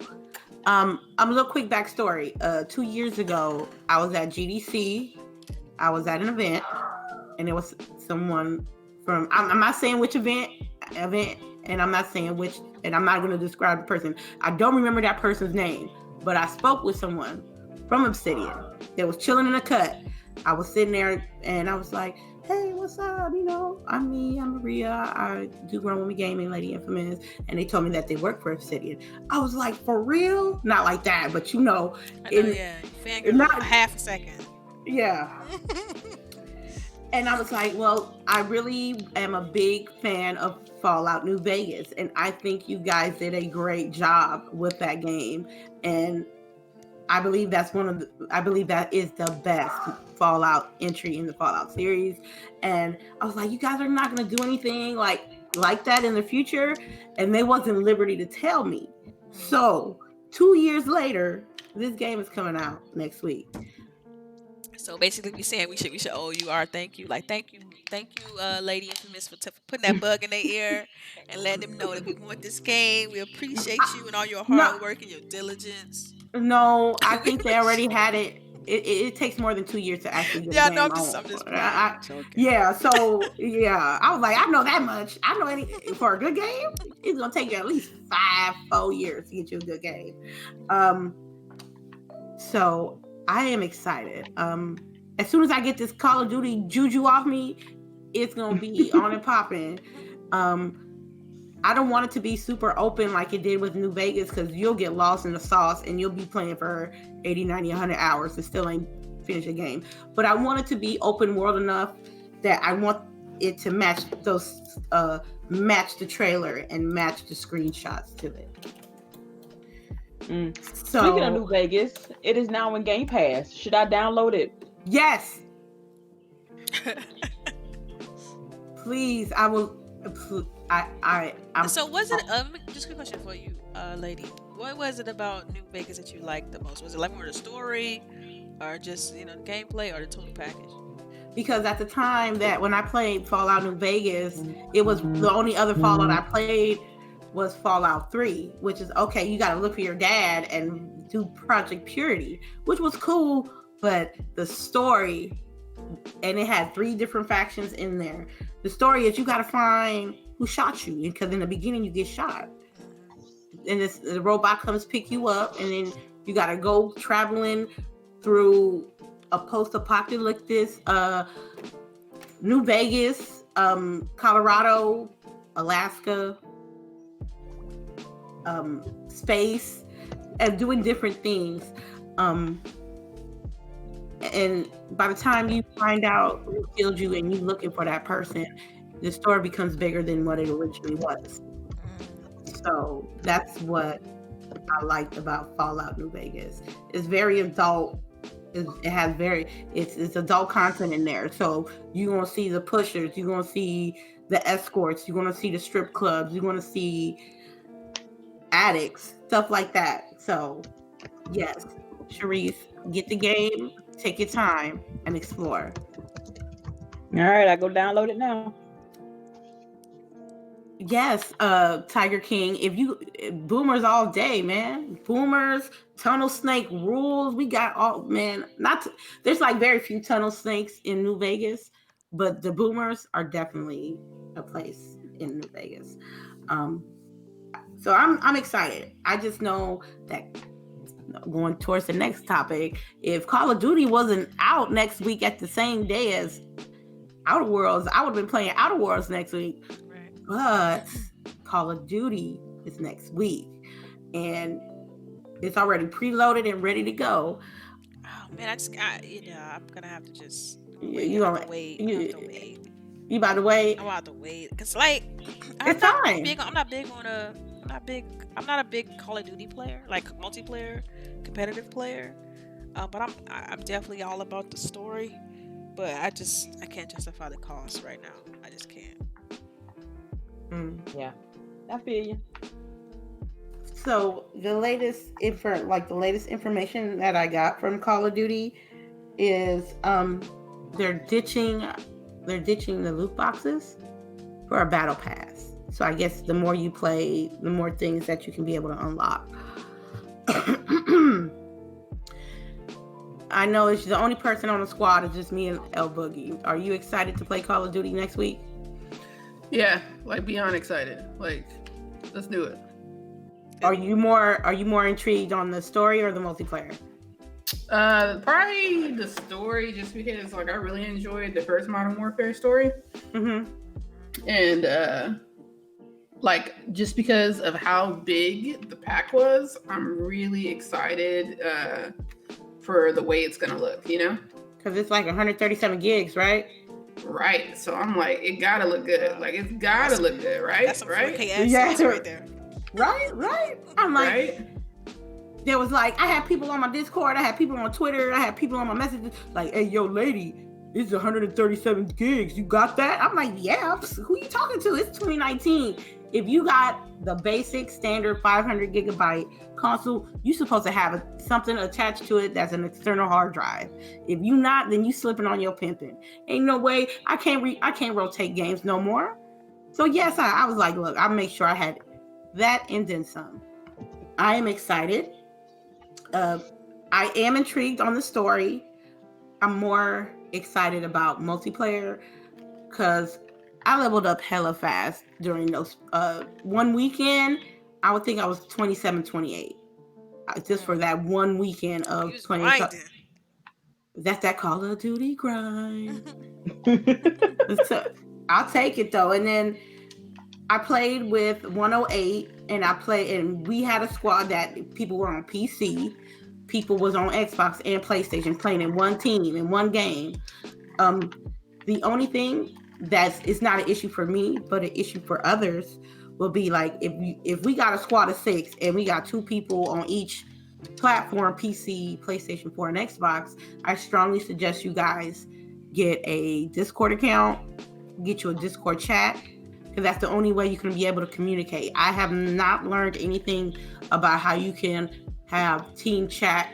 I'm a little quick backstory. 2 years ago, I was at GDC. I was at an event, and there was someone from. I'm not saying which event, and I'm not saying which, and I'm not going to describe the person. I don't remember that person's name, but I spoke with someone from Obsidian that was chilling in a cut. I was sitting there, and I was like, "Hey, what's up? I'm me. I'm Maria. I do Grown Woman Gaming, Lady Infamous." And they told me that they work for Obsidian. I was like, "For real?" Not like that, but I know, yeah. Fangirl not half a second. yeah. And I was like, well, I really am a big fan of Fallout New Vegas, and I think you guys did a great job with that game. And I believe that is the best Fallout entry in the Fallout series. And I was like, you guys are not going to do anything like that in the future, and they wasn't liberty to tell me. So 2 years later, this game is coming out next week. So basically, we saying we should owe you our thank you, like thank you, Lady Infamous for putting that bug in their ear and letting them know that we want this game. We appreciate you and all your No, hard work and your diligence. no, I think they already had it. It takes more than 2 years to actually get Yeah, a no, game I'm on. just playing. Joking. Yeah, so yeah, I was like, I know that much. I know for a good game, it's gonna take you at least 4 years to get you a good game. So I am excited. As soon as I get this Call of Duty juju off me, it's gonna be on and popping. I don't want it to be super open like it did with New Vegas, because you'll get lost in the sauce and you'll be playing for 80, 90, 100 hours and still ain't finish a game. But I want it to be open world enough that I want it to match match the trailer and match the screenshots to it. So, speaking of New Vegas, it is now in Game Pass. Should I download it? Yes. Please, I will. I'm So was it just a quick question for you, lady? What was it about New Vegas that you liked the most? Was it like more the story, or just the gameplay, or the total package? Because at the time that when I played Fallout New Vegas, it was the only other Fallout I played was Fallout 3, which is okay. You got to look for your dad and do Project Purity, which was cool, but the story, and it had 3 different factions in there. The story is you got to find who shot you, because in the beginning you get shot, and the robot comes pick you up, and then you got to go traveling through a post-apocalyptic New Vegas, Colorado, Alaska, space, and doing different things. And by the time you find out who killed you and you looking for that person, the story becomes bigger than what it originally was. So that's what I liked about Fallout New Vegas. It's very adult. It has it's adult content in there. So you're gonna see the pushers, you're gonna see the escorts, you're gonna see the strip clubs, you're gonna see addicts, stuff like that. So yes, Charisse, get the game, take your time, and explore. All right, I go download it now. Yes, Tiger King. Boomers all day, man. Boomers, tunnel snake rules. We got all, man. There's like very few tunnel snakes in New Vegas, but the boomers are definitely a place in New Vegas. So I'm excited. I just know that going towards the next topic, if Call of Duty wasn't out next week at the same day as Outer Worlds, I would have been playing Outer Worlds next week. But Call of Duty is next week, and it's already preloaded and ready to go. Oh man, I'm gonna have to just wait. You about to wait? I'm about to wait because like I'm not a big Call of Duty player, like multiplayer, competitive player. But I'm definitely all about the story. But I can't justify the cost right now. I just can't. Yeah, I feel you. So the latest information that I got from Call of Duty is they're ditching the loot boxes for a battle pass. So I guess the more you play, the more things that you can be able to unlock. I know it's the only person on the squad is just me and LBOOGIE. Are you excited to play Call of Duty next week? Yeah, like beyond excited. Like, let's do it. Are you more intrigued on the story or the multiplayer? Probably the story, just because like I really enjoyed the first Modern Warfare story. Mm-hmm. And like just because of how big the pack was, I'm really excited for the way it's gonna look, you know? Because it's like 137 gigs, right? Right. So I'm like, it gotta look good. Like it's gotta look good, right? That's some right? 4K assets right there. Right. I'm like, right? There was like, I had people on my Discord, I had people on Twitter, I had people on my messages, like, hey, yo, lady, it's 137 gigs. You got that? I'm like, yeah. Who you talking to? It's 2019. If you got the basic standard 500 gigabyte console, you're supposed to have something attached to it that's an external hard drive. If you not, then you slipping on your pimping. Ain't no way. I can't rotate games no more. So yes, I was like, look, I'll make sure I had that and then some. I am excited. I am intrigued on the story. I'm more excited about multiplayer because I leveled up hella fast during those one weekend. I would think I was 27, 28. Just for that one weekend of 20. That's that Call of Duty grind. So, I'll take it though. And then I played with 108 and we had a squad that people were on PC. People was on Xbox and PlayStation playing in one team in one game. The only thing it's not an issue for me, but an issue for others will be like if we got a squad of 6 and we got 2 people on each platform, PC, PlayStation 4, and Xbox, I strongly suggest you guys get a Discord account, get you a Discord chat, because that's the only way you can be able to communicate. I have not learned anything about how you can have team chat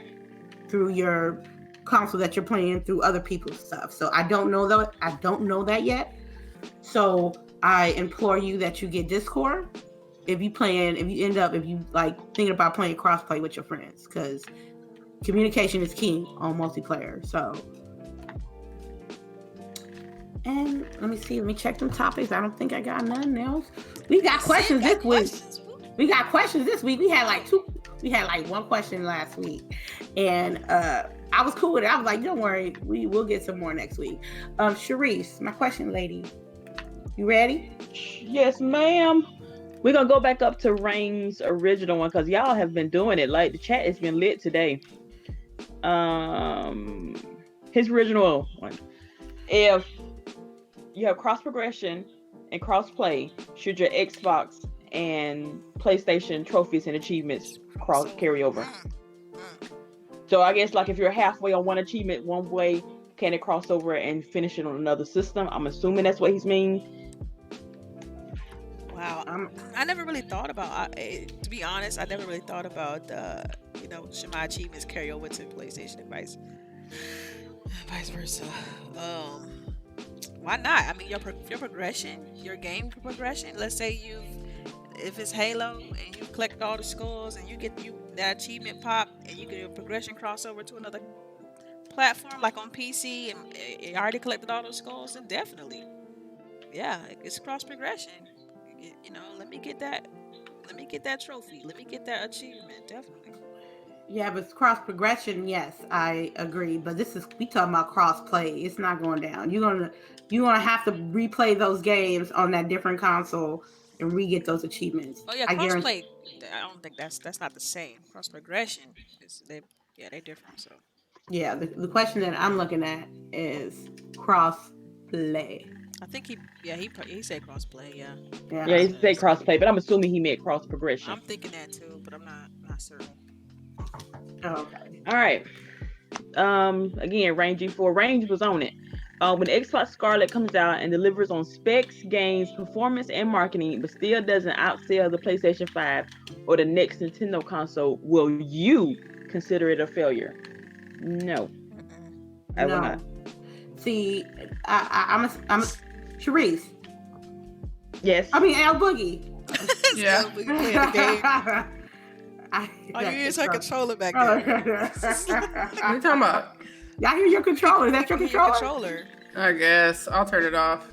through your console that you're playing through other people's stuff. So I don't know that yet. So I implore you that you get Discord if you like thinking about playing crossplay with your friends, because communication is key on multiplayer. So, and let me check them topics. I don't think I got nothing else. We got questions this week. We got questions this week. We had like one question last week, and I was cool with it. I was like, don't worry, we'll get some more next week. CHAREECE, my question lady, you ready? Yes, ma'am. We're gonna go back up to Rain's original one because y'all have been doing it. Like the chat has been lit today. His original one. If you have cross progression and cross play, should your Xbox and PlayStation trophies and achievements carry over? So I guess like if you're halfway on one achievement one way, can it cross over and finish it on another system? I'm assuming that's what he's mean. Wow, I never really thought about. To be honest, I never really thought about. Should my achievements carry over to PlayStation and vice versa? Why not? I mean, your progression, your game progression. Let's say if it's Halo and you collect all the scores and you get that achievement pop and you get your progression crossover to another platform like on PC and you already collected all those scores, then definitely, yeah, it's cross progression. Let me get that trophy. Let me get that achievement. Definitely. Yeah, but cross progression, yes, I agree. But we talking about cross play. It's not going down. You're gonna have to replay those games on that different console and re-get those achievements. Oh yeah, cross play. I don't think that's not the same. Cross progression they're different. So yeah, the question that I'm looking at is cross play. I think he said cross play. Yeah, he said cross play, but I'm assuming he meant cross progression. I'm thinking that too, but I'm not certain. Okay. All right. Again, Range G4. Range was on it. When Xbox Scarlet comes out and delivers on specs, games, performance, and marketing, but still doesn't outsell the PlayStation 5 or the next Nintendo console, will you consider it a failure? No. I will not. See, I'm a CHAREECE. Yes. I mean, LBOOGIE. Yeah. LBOOGIE playing the game. You use her controller back there. What are you talking about? Y'all hear your controller? Is that your controller? I guess. I'll turn it off.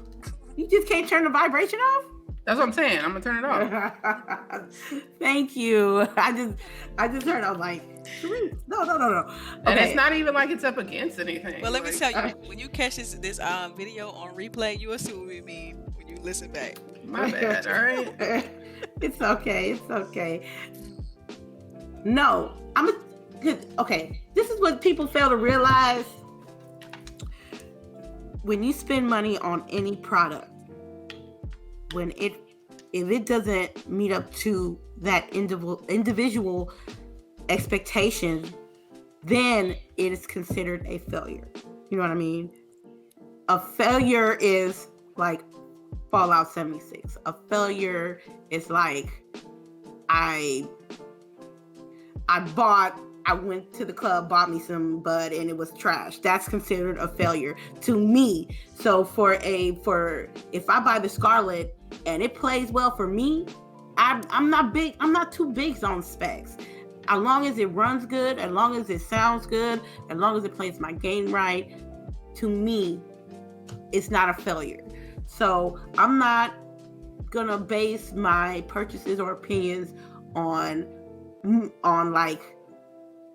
You just can't turn the vibration off? That's what I'm saying. I'm gonna turn it off. Thank you. I just heard. I was like, no. Okay. And it's not even like it's up against anything. Well, let me tell you, when you catch this video on replay, you will see what we mean when you listen back. My bad. All right. It's okay. No, okay. This is what people fail to realize. When you spend money on any product, if it doesn't meet up to that individual expectation, then it is considered a failure. You know what I mean? A failure is like Fallout 76. A failure is like I went to the club, bought me some bud, and it was trash. That's considered a failure to me. So if I buy the Scarlet and it plays well for me, I'm not too big on specs. As long as it runs good, as long as it sounds good, as long as it plays my game right, to me, it's not a failure. So I'm not gonna base my purchases or opinions on like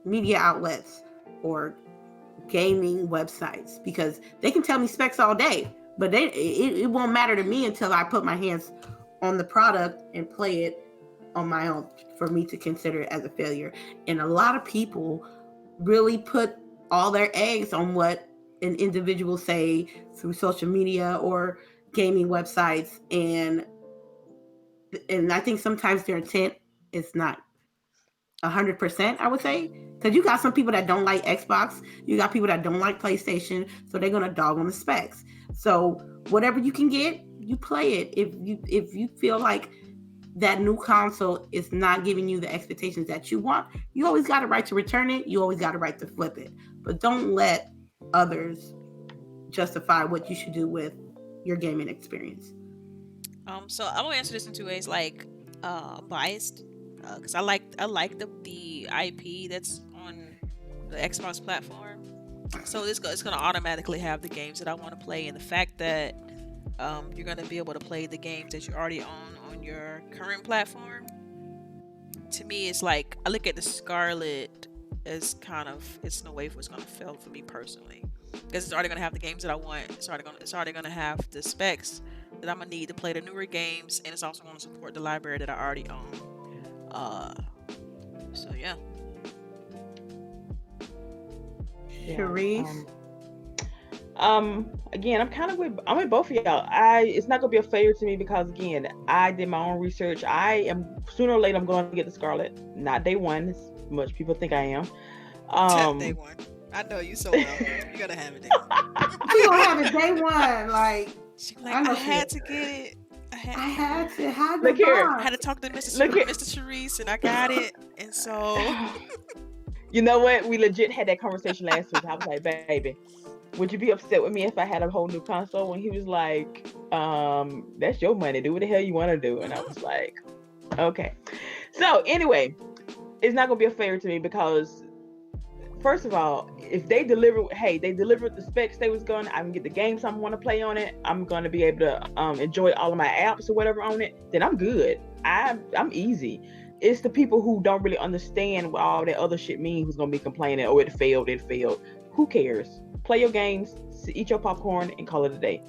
media outlets or gaming websites, because they can tell me specs all day, but it won't matter to me until I put my hands on the product and play it on my own for me to consider it as a failure. And a lot of people really put all their eggs on what an individual say through social media or gaming websites, and I think sometimes their intent is not 100%, I would say, because you got some people that don't like Xbox, you got people that don't like PlayStation, so they're gonna dog on the specs. So whatever you can get, you play it. If you feel like that new console is not giving you the expectations that you want, you always got a right to return it. You always got a right to flip it. But don't let others justify what you should do with your gaming experience. So I'm gonna answer this in two ways, like biased, because I like the IP that's on the Xbox platform. So it's gonna automatically have the games that I want to play, and the fact that you're gonna be able to play the games that you already own on your current platform, to me, it's like I look at the Scarlet is kind of, it's no way it's going to fail for me personally, because it's already going to have the games that I want. It's already going to have the specs that I'm gonna need to play the newer games, and it's also going to support the library that I already own. So yeah. Charisse. Again, I'm with both of y'all. It's not gonna be a failure to me because again, I did my own research. I am sooner or later I'm going to get the Scarlet. Not day one, as much people think I am. Day one. I know you so well. You gotta have it day one. She gonna have it day one. Like She like, I had to get it. I had to have Look the here. I box. had to talk to Mr. Charisse, and I got it. And so, You know what? We legit had that conversation last week. I was like, baby, would you be upset with me if I had a whole new console? And he was like, that's your money. Do what the hell you want to do. And I was like, okay. So anyway, it's not gonna be a failure to me because first of all, if they delivered the specs they was going, I can get the games I want to play on it. I'm gonna be able to enjoy all of my apps or whatever on it. Then I'm good. I'm easy. It's the people who don't really understand what all that other shit means who's gonna be complaining. Oh, it failed. Who cares? Play your games, eat your popcorn, and call it a day.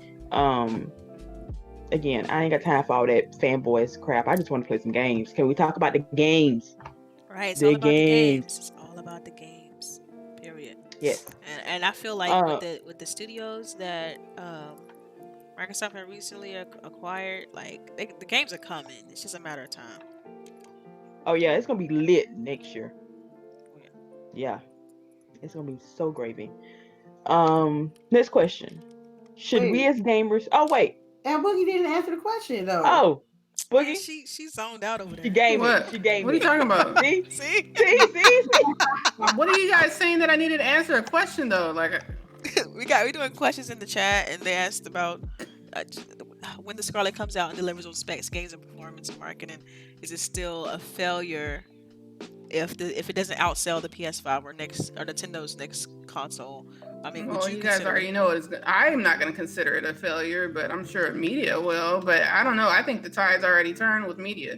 Again, I ain't got time for all that fanboys crap. I just want to play some games. Can we talk about the games? right, it's all about the games. It's all about the games. Period. Yes. And I feel like with the studios that Microsoft had recently acquired, like the games are coming. It's just a matter of time. Oh yeah, it's gonna be lit next year. Yeah, it's gonna be so gravy. Next question. Should we as gamers? Oh wait. And Boogie didn't answer the question though. Oh, Boogie. Man, she zoned out over there. She gave What? me. She gave What me. are you talking about? See? What are you guys saying that I needed to answer a question though? Like, we doing questions in the chat, and they asked about when the Scarlet comes out and delivers on specs, games, and performance and marketing. Is it still a failure if it doesn't outsell the PS5 or Nintendo's next console? I mean, well, you guys already know I'm not going to consider it a failure, but I'm sure media will. But I don't know. I think the tide's already turned with media.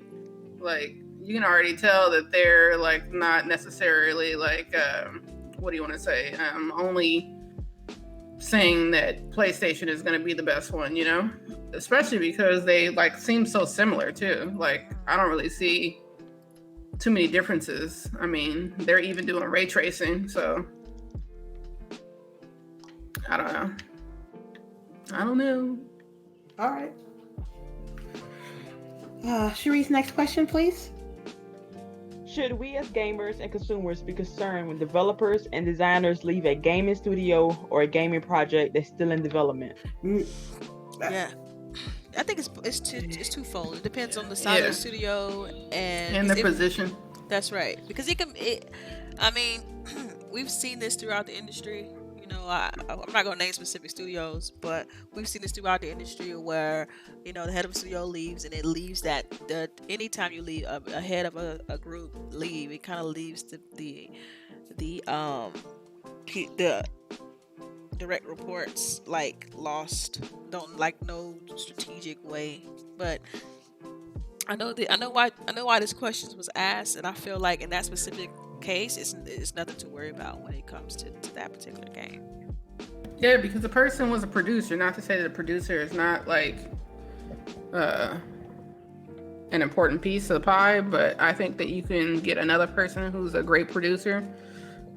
Like, you can already tell that they're like not necessarily like what do you want to say? Only saying that PlayStation is going to be the best one, you know? Especially because they like seem so similar too. Like, I don't really see too many differences. I mean, they're even doing ray tracing, so I don't know. All right. Charisse, next question, please. Should we as gamers and consumers be concerned when developers and designers leave a gaming studio or a gaming project that's still in development? Yeah. I think it's twofold. It depends on the size of the studio and the position. That's right. Because I mean, we've seen this throughout the industry. You know, I'm not going to name specific studios, but we've seen this throughout the industry where, you know, the head of a studio leaves, and it leaves that anytime you leave a head of a group leave, it kind of leaves the direct reports like lost, don't like no strategic way. But I know why this question was asked, and I feel like in that specific case, it's nothing to worry about when it comes to that particular game. Yeah, because the person was a producer. Not to say that a producer is not like an important piece of the pie, but I think that you can get another person who's a great producer,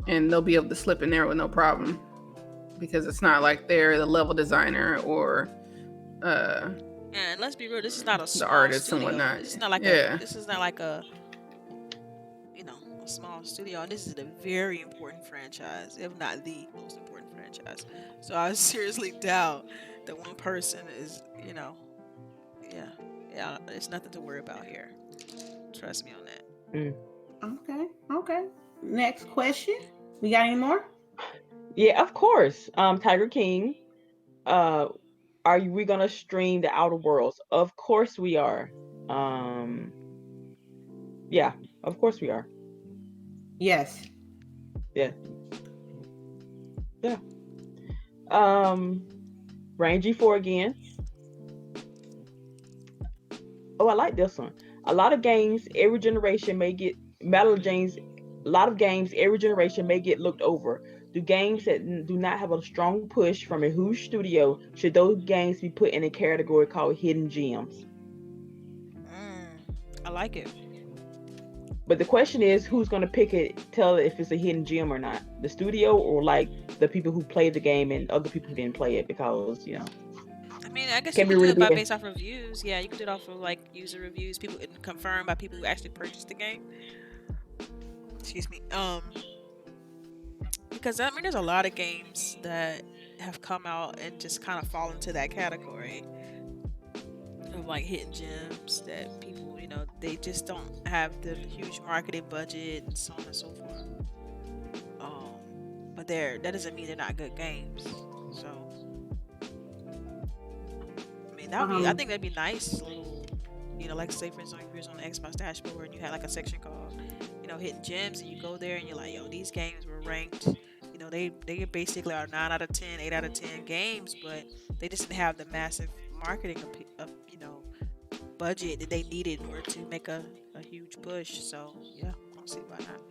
and they'll be able to slip in there with no problem, because it's not like they're the level designer or and let's be real, this is not a small artist studio. and whatnot. This is not like a small studio, and this is a very important franchise, if not the most important franchise. So I seriously doubt that one person is, it's nothing to worry about here. Trust me on that. Okay. Next question. We got any more? Yeah, of course. Tiger King. Are we gonna stream the Outer Worlds? Of course we are. Yeah, of course we are. Yes. Yeah. Rain G4 again. Oh, I like this one. A lot of games, every generation may get Metal James a lot of games every generation may get looked over. Do games that do not have a strong push from a huge studio, should those games be put in a category called hidden gems? I like it. But the question is, who's going to pick it, tell if it's a hidden gem or not? The studio, or like the people who played the game and other people who didn't play it? Because, I mean, I guess you can be could do it really by be. based off reviews. Yeah, you could do it off of like user reviews, people and confirmed by people who actually purchased the game. Excuse me. Because I mean, there's a lot of games that have come out and just kind of fall into that category of like hidden gems that people, they just don't have the huge marketing budget and so on and so forth. But that doesn't mean they're not good games. So, I mean, I think that'd be nice. Little, like say for example, if you're on the Xbox dashboard and you had like a section called, hidden gems, and you go there and you're like, yo, these games were ranked. They basically are 9 out of 10, 8 out of 10 games, but they just didn't have the massive marketing budget that they needed in order to make a huge push. So yeah, I don't see why not.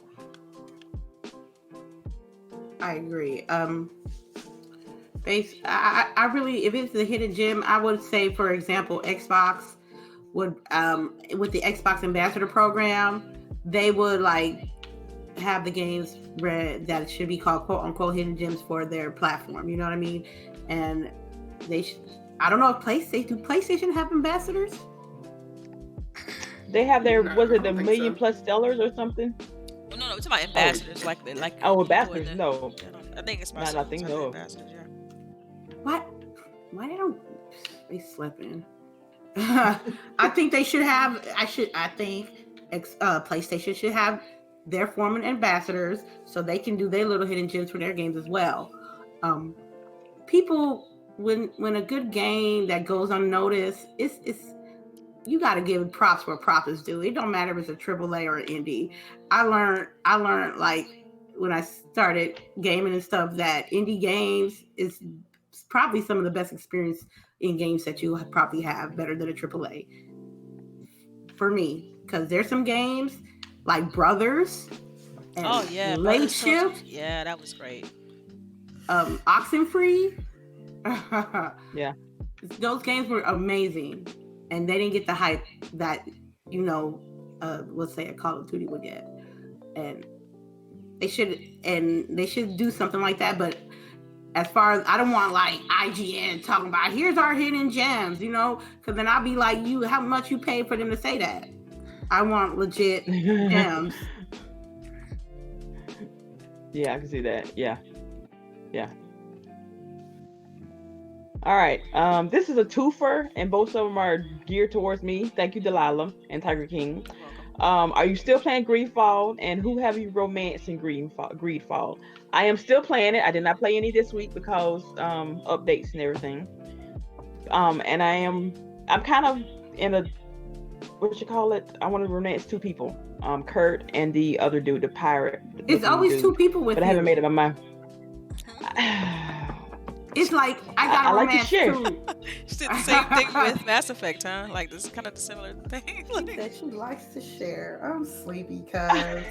I agree. I really, if it's a hidden gem, I would say, for example, Xbox would, with the Xbox Ambassador Program, they would like have the games that should be called quote unquote hidden gems for their platform. You know what I mean? And I don't know if PlayStation have ambassadors? They have their, No, was I it the don't think million so. plus sellers or something? Oh, no, it's about ambassadors, like Oh, people ambassadors, no. I think it's Not about nothing, some no. ambassadors. Yeah. What? Why they slipping? I think they should have. I think PlayStation should have their former ambassadors so they can do their little hidden gems for their games as well. People, when a good game that goes unnoticed, it's you got to give props where props is due. It don't matter if it's a AAA or an indie. I learned like when I started gaming and stuff that indie games is probably some of the best experience in games that you probably have, better than a AAA for me, because there's some games like Brothers and Oh yeah, Late Brothers Shift, yeah, that was great. Oxenfree. Yeah. Those games were amazing, and they didn't get the hype that let's say a Call of Duty would get, and they should do something like that. But as far as, I don't want like IGN talking about here's our hidden gems, because then I'll be like, how much you paid for them to say that? I want legit gems. Yeah, I can see that. Yeah. All right. This is a twofer, and both of them are geared towards me. Thank you, Delilah and Tiger King. Are you still playing Greedfall? And who have you romanced in Greedfall? I am still playing it. I did not play any this week because updates and everything. And I'm kind of in a, what you call it? I want to romance two people. Kurt and the other dude, the pirate. It's always dude. two people with but I haven't made up my mind. It's like I got like to romance share. too. She did the same thing with Mass Effect, huh? Like this is kind of the similar thing. She said she likes to share. I'm sleepy, cuz.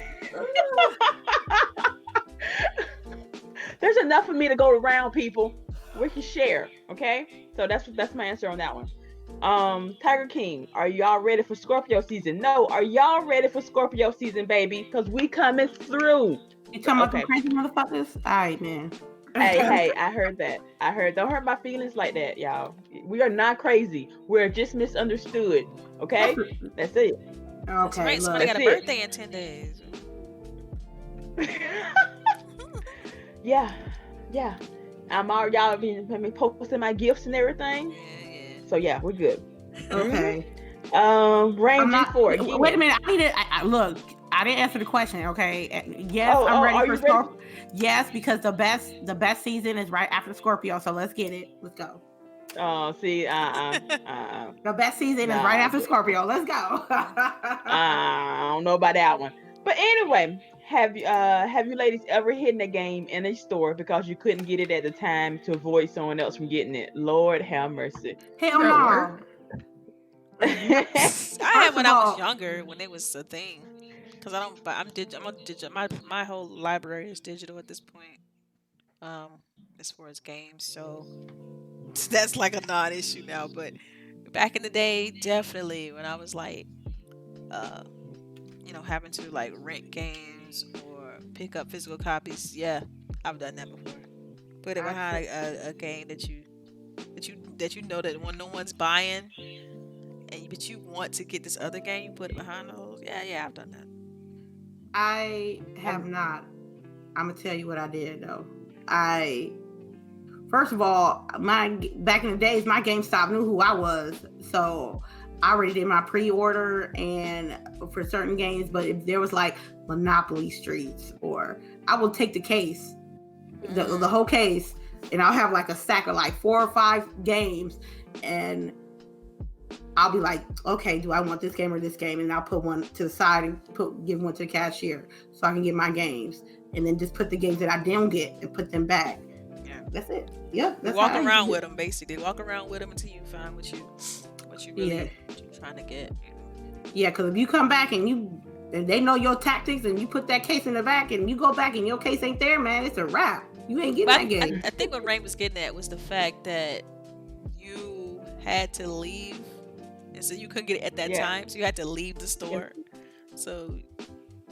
There's enough for me to go around, people. We can share, okay? So that's my answer on that one. Tiger King, are y'all ready for Scorpio season? No, are y'all ready for Scorpio season, baby? Because we coming through. You talking about the crazy motherfuckers? All right, man. Hey, I heard that. Don't hurt my feelings like that, y'all. We are not crazy. We're just misunderstood, okay? That's it. Okay, right. Somebody got a birthday in 10 days. Yeah. I'm all y'all been posting my gifts and everything. Yeah. So yeah, we're good. Okay. Range G4 again. Wait a minute. I need to look. I didn't answer the question. Okay. Yes, I'm ready for Scorpio. Yes, because the best season is right after Scorpio. So let's get it. Let's go. Oh, see, The best season is right after Scorpio. Let's go. I don't know about that one. But anyway, have you ladies ever hidden a game in a store because you couldn't get it at the time to avoid someone else from getting it? Lord have mercy. Hell no. I had when I was younger, when it was a thing. Cause I don't. But I'm on digital. My whole library is digital at this point. Um, as far as games, so that's like a non-issue now. But back in the day, definitely when I was like, uh, having to like rent games or pick up physical copies. Yeah, I've done that before. Put it I behind could, a game that you know that when no one's buying, but you want to get this other game, you put it behind those. Yeah, yeah, I've done that. I have I'm not. I'm gonna tell you what I did though. I First of all, my back in the days, my GameStop knew who I was, so I already did my pre-order and for certain games. But if there was like Monopoly Streets, or I will take the case, the whole case, and I'll have like a stack of like 4 or 5 games, and I'll be like, okay, do I want this game or this game? And I'll put one to the side and give one to the cashier so I can get my games, and then just put the games that I didn't get and put them back. Yeah. That's it. Yep. That's Walk how I around use with it. them, basically. Walk around with them until you find what you really Yeah. what you're trying to get. Yeah, because if you come back and they know your tactics, and you put that case in the back and you go back and your case ain't there, man, it's a wrap. You ain't getting But that game. I think what Rain was getting at was the fact that you had to leave, and so you couldn't get it at that Yeah. time, so you had to leave the store. So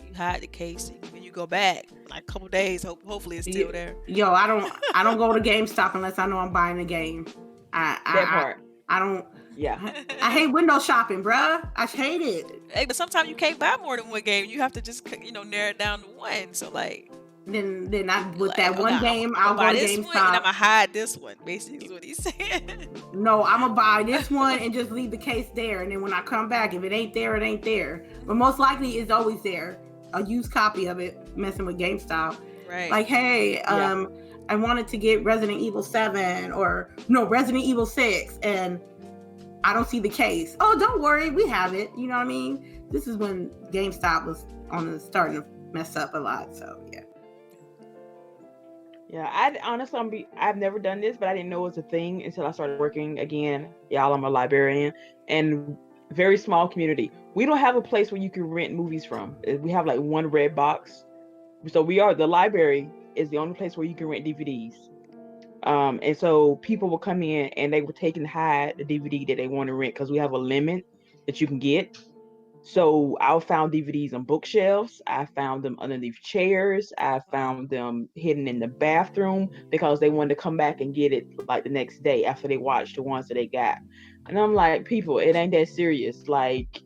you hide the case, and when you go back, like a couple days, hopefully it's still there. Yo, I don't go to GameStop unless I know I'm buying a game. that I part. don't. Yeah. I hate window shopping, bruh. I hate it. Hey, but sometimes you can't buy more than one game. You have to just narrow it down to one. So like, Then I with like, that one okay, game, I'm I'll gonna buy go to this one and I'm GameStop. gonna hide this one. Basically, is what he's saying. No, I'm gonna buy this one and just leave the case there. And then when I come back, if it ain't there, it ain't there. But most likely, it's always there. A used copy of it. Messing with GameStop. Right. Like, hey, Yeah. I wanted to get Resident Evil 7 or no, Resident Evil 6, and I don't see the case. Oh, don't worry, we have it. You know what I mean? This is when GameStop was starting to mess up a lot. So yeah. Yeah, I've never done this, but I didn't know it was a thing until I started working again. Y'all, I'm a librarian, and very small community. We don't have a place where you can rent movies from. We have like one red box. So the library is the only place where you can rent DVDs. And so people will come in and they will take and hide the DVD that they want to rent because we have a limit that you can get. So I found DVDs on bookshelves. I found them underneath chairs. I found them hidden in the bathroom because they wanted to come back and get it like the next day after they watched the ones that they got. And I'm like, people, it ain't that serious. Like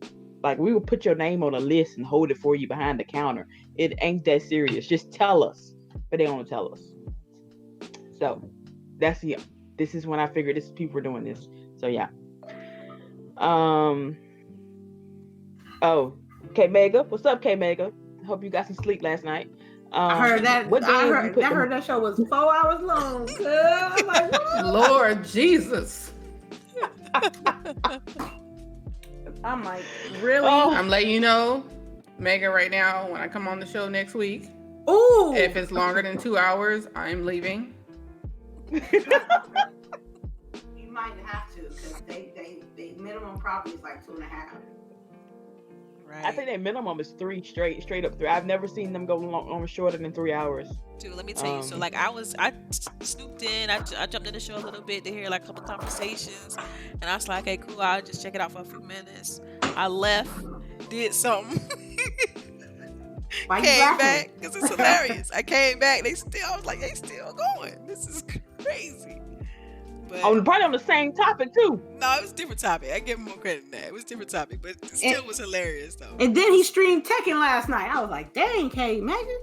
we will put your name on a list and hold it for you behind the counter. It ain't that serious. Just tell us. But they don't tell us. So this is when I figured people were doing this. So yeah. Oh, K Mega. What's up, K Mega? Hope you got some sleep last night. I heard that. What game I heard that show was 4 hours long. I'm like, what? Lord Jesus. I'm like, really? Oh. I'm letting you know, Megan, right now, when I come on the show next week, Ooh. if it's longer than 2 hours, I'm leaving. You might have to, because they minimum probably is like 2.5. Right. I think their minimum is 3 straight up 3. I've never seen them go long shorter than 3 hours. Dude, let me tell you. So like I snooped in. I jumped in the show a little bit to hear like a couple conversations, and I was like, okay, cool. I'll just check it out for a few minutes. I left, did something. Why you Came laughing? back because it's hilarious. I came back. I was like, they still going. This is crazy. But Probably on the same topic too. no, it was a different topic. I give him more credit than that. It was a different topic, but it still was hilarious though. And then he streamed Tekken last night. I was like, dang, K Megan.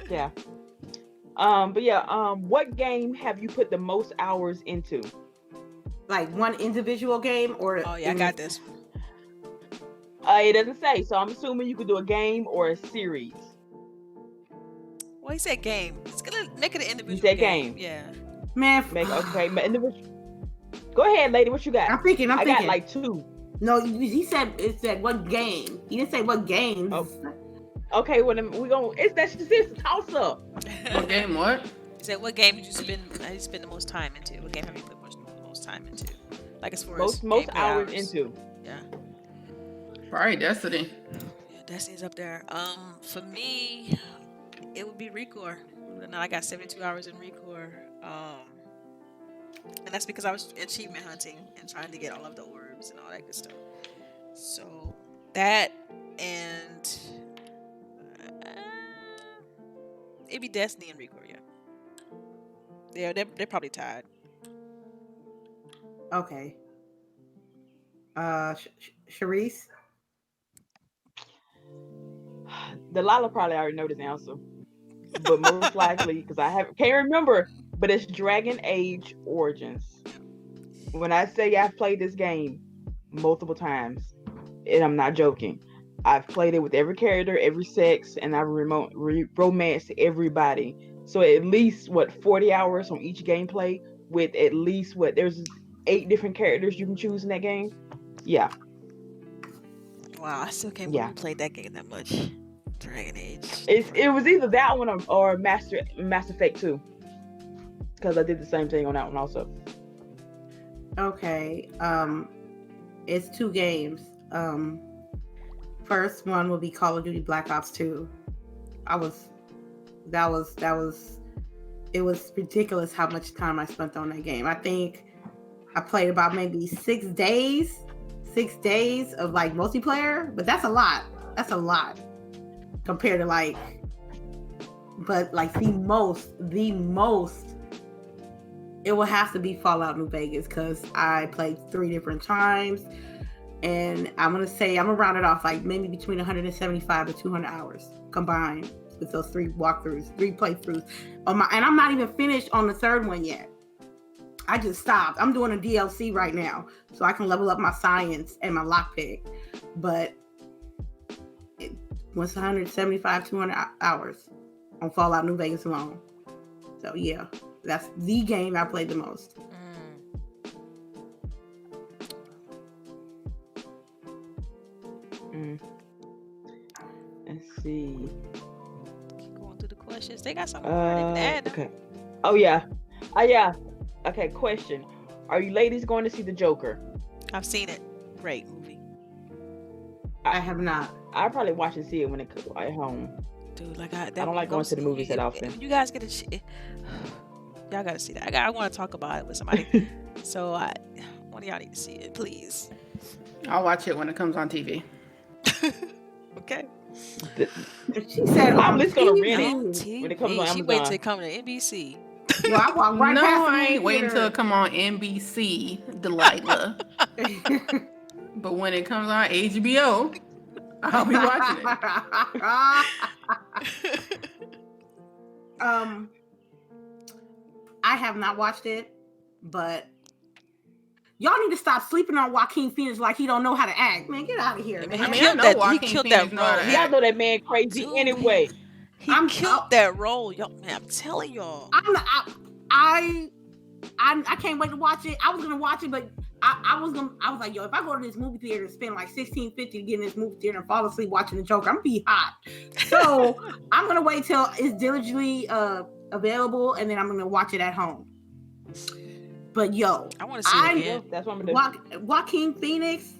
Yeah. But yeah, what game have you put the most hours into? Like one individual game or? Oh yeah, I got this. It doesn't say, so I'm assuming you could do a game or a series. Well, he said game. It's gonna make it an individual. You said game. Yeah. Man, Okay, go ahead, lady. What you got? I'm thinking. I got like 2. No, he said what game. He didn't say what games. Oh. Okay, well then that's just a toss up. What game? What? He said, what game did you spend the most time into? What game have you put most time into? Like as far as Most gameplay hours into. Yeah. Probably Destiny. Yeah, Destiny's up there. For me, it would be Recore. Now I got 72 hours in Recore. And that's because I was achievement hunting and trying to get all of the orbs and all that good stuff. So that and uh, it'd be Destiny and Recore, yeah. They're probably tied. Okay. Charisse. Delilah probably already know this answer, but most likely because can't remember. But it's Dragon Age Origins. When I say I've played this game multiple times, and I'm not joking, I've played it with every character, every sex, and I've romanced everybody. So at least 40 hours on each gameplay with at least there's 8 different characters you can choose in that game. Yeah. Wow, I still can't believe Yeah. we played that game that much. Dragon Age. It was either that one or Mass Effect 2. Because I did the same thing on that one also. Okay. It's 2 games. First one will be Call of Duty Black Ops 2. It was ridiculous how much time I spent on that game. I think I played about maybe 6 days of like multiplayer, but that's a lot. That's a lot compared to but like the most, it will have to be Fallout New Vegas because I played 3 different times, and I'm gonna round it off like maybe between 175 to 200 hours combined with those 3 walkthroughs, 3 playthroughs. And I'm not even finished on the 3rd one yet. I just stopped. I'm doing a DLC right now so I can level up my science and my lockpick. But it was 175, 200 hours on Fallout New Vegas alone. So yeah, that's the game I played the most. Let's see. Keep going through the questions. They got something more they can add. Okay. Oh yeah. Yeah. Okay, question. Are you ladies going to see The Joker? I've seen it. Great movie. I have not. I'll probably watch and see it when it comes at home. Dude, I don't like going to the movies that often. You guys get y'all gotta see that. I want to talk about it with somebody. So one of y'all need to see it, please. I'll watch it when it comes on TV. Okay. She said I'm just gonna TV. rent it when it comes on Amazon. She waits till it comes to NBC. Yo, I walk right past No, the I movie ain't waiting theater. until it come on NBC, Delilah. But when it comes on HBO, I'll be watching it. I have not watched it, but y'all need to stop sleeping on Joaquin Phoenix like he don't know how to act. Man, get out of here, man. He killed that role. Y'all know that man crazy. Dude, anyway. He killed that role. Yo, man, I'm telling y'all. I can't wait to watch it. I was gonna watch it, but I was like, yo, if I go to this movie theater and spend like $16.50 to get in this movie theater and fall asleep watching The Joker, I'm gonna be hot. So I'm gonna wait till it's diligently available, and then I'm gonna watch it at home. But yo, I want to see it again. That's what I'm gonna do. Joaquin Phoenix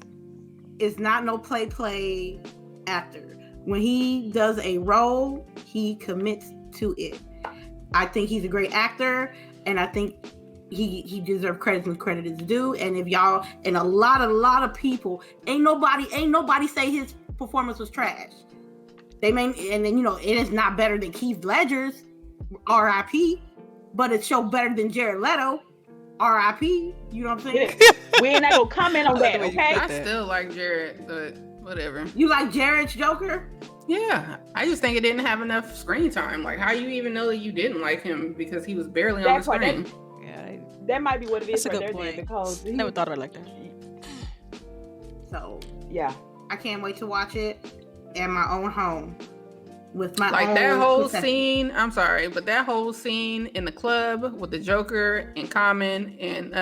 is not no play actor. When he does a role, he commits to it. I think he's a great actor, and I think he deserves credit when credit is due. And if y'all, and a lot of people, ain't nobody say his performance was trash. They may, and then it is not better than Keith Ledger's, R.I.P. But it's show better than Jared Leto, R.I.P. You know what I'm saying? We ain't not gonna comment on that, okay? I still like Jared, but whatever. You like Jared's Joker? Yeah, I just think it didn't have enough screen time. Like, how you even know that you didn't like him because he was barely on the screen? That might be what it is right there point. because never thought of it like that. So yeah, I can't wait to watch it in my own home with my like own that whole concession. scene. I'm sorry, but that whole scene in the club with the Joker and Common and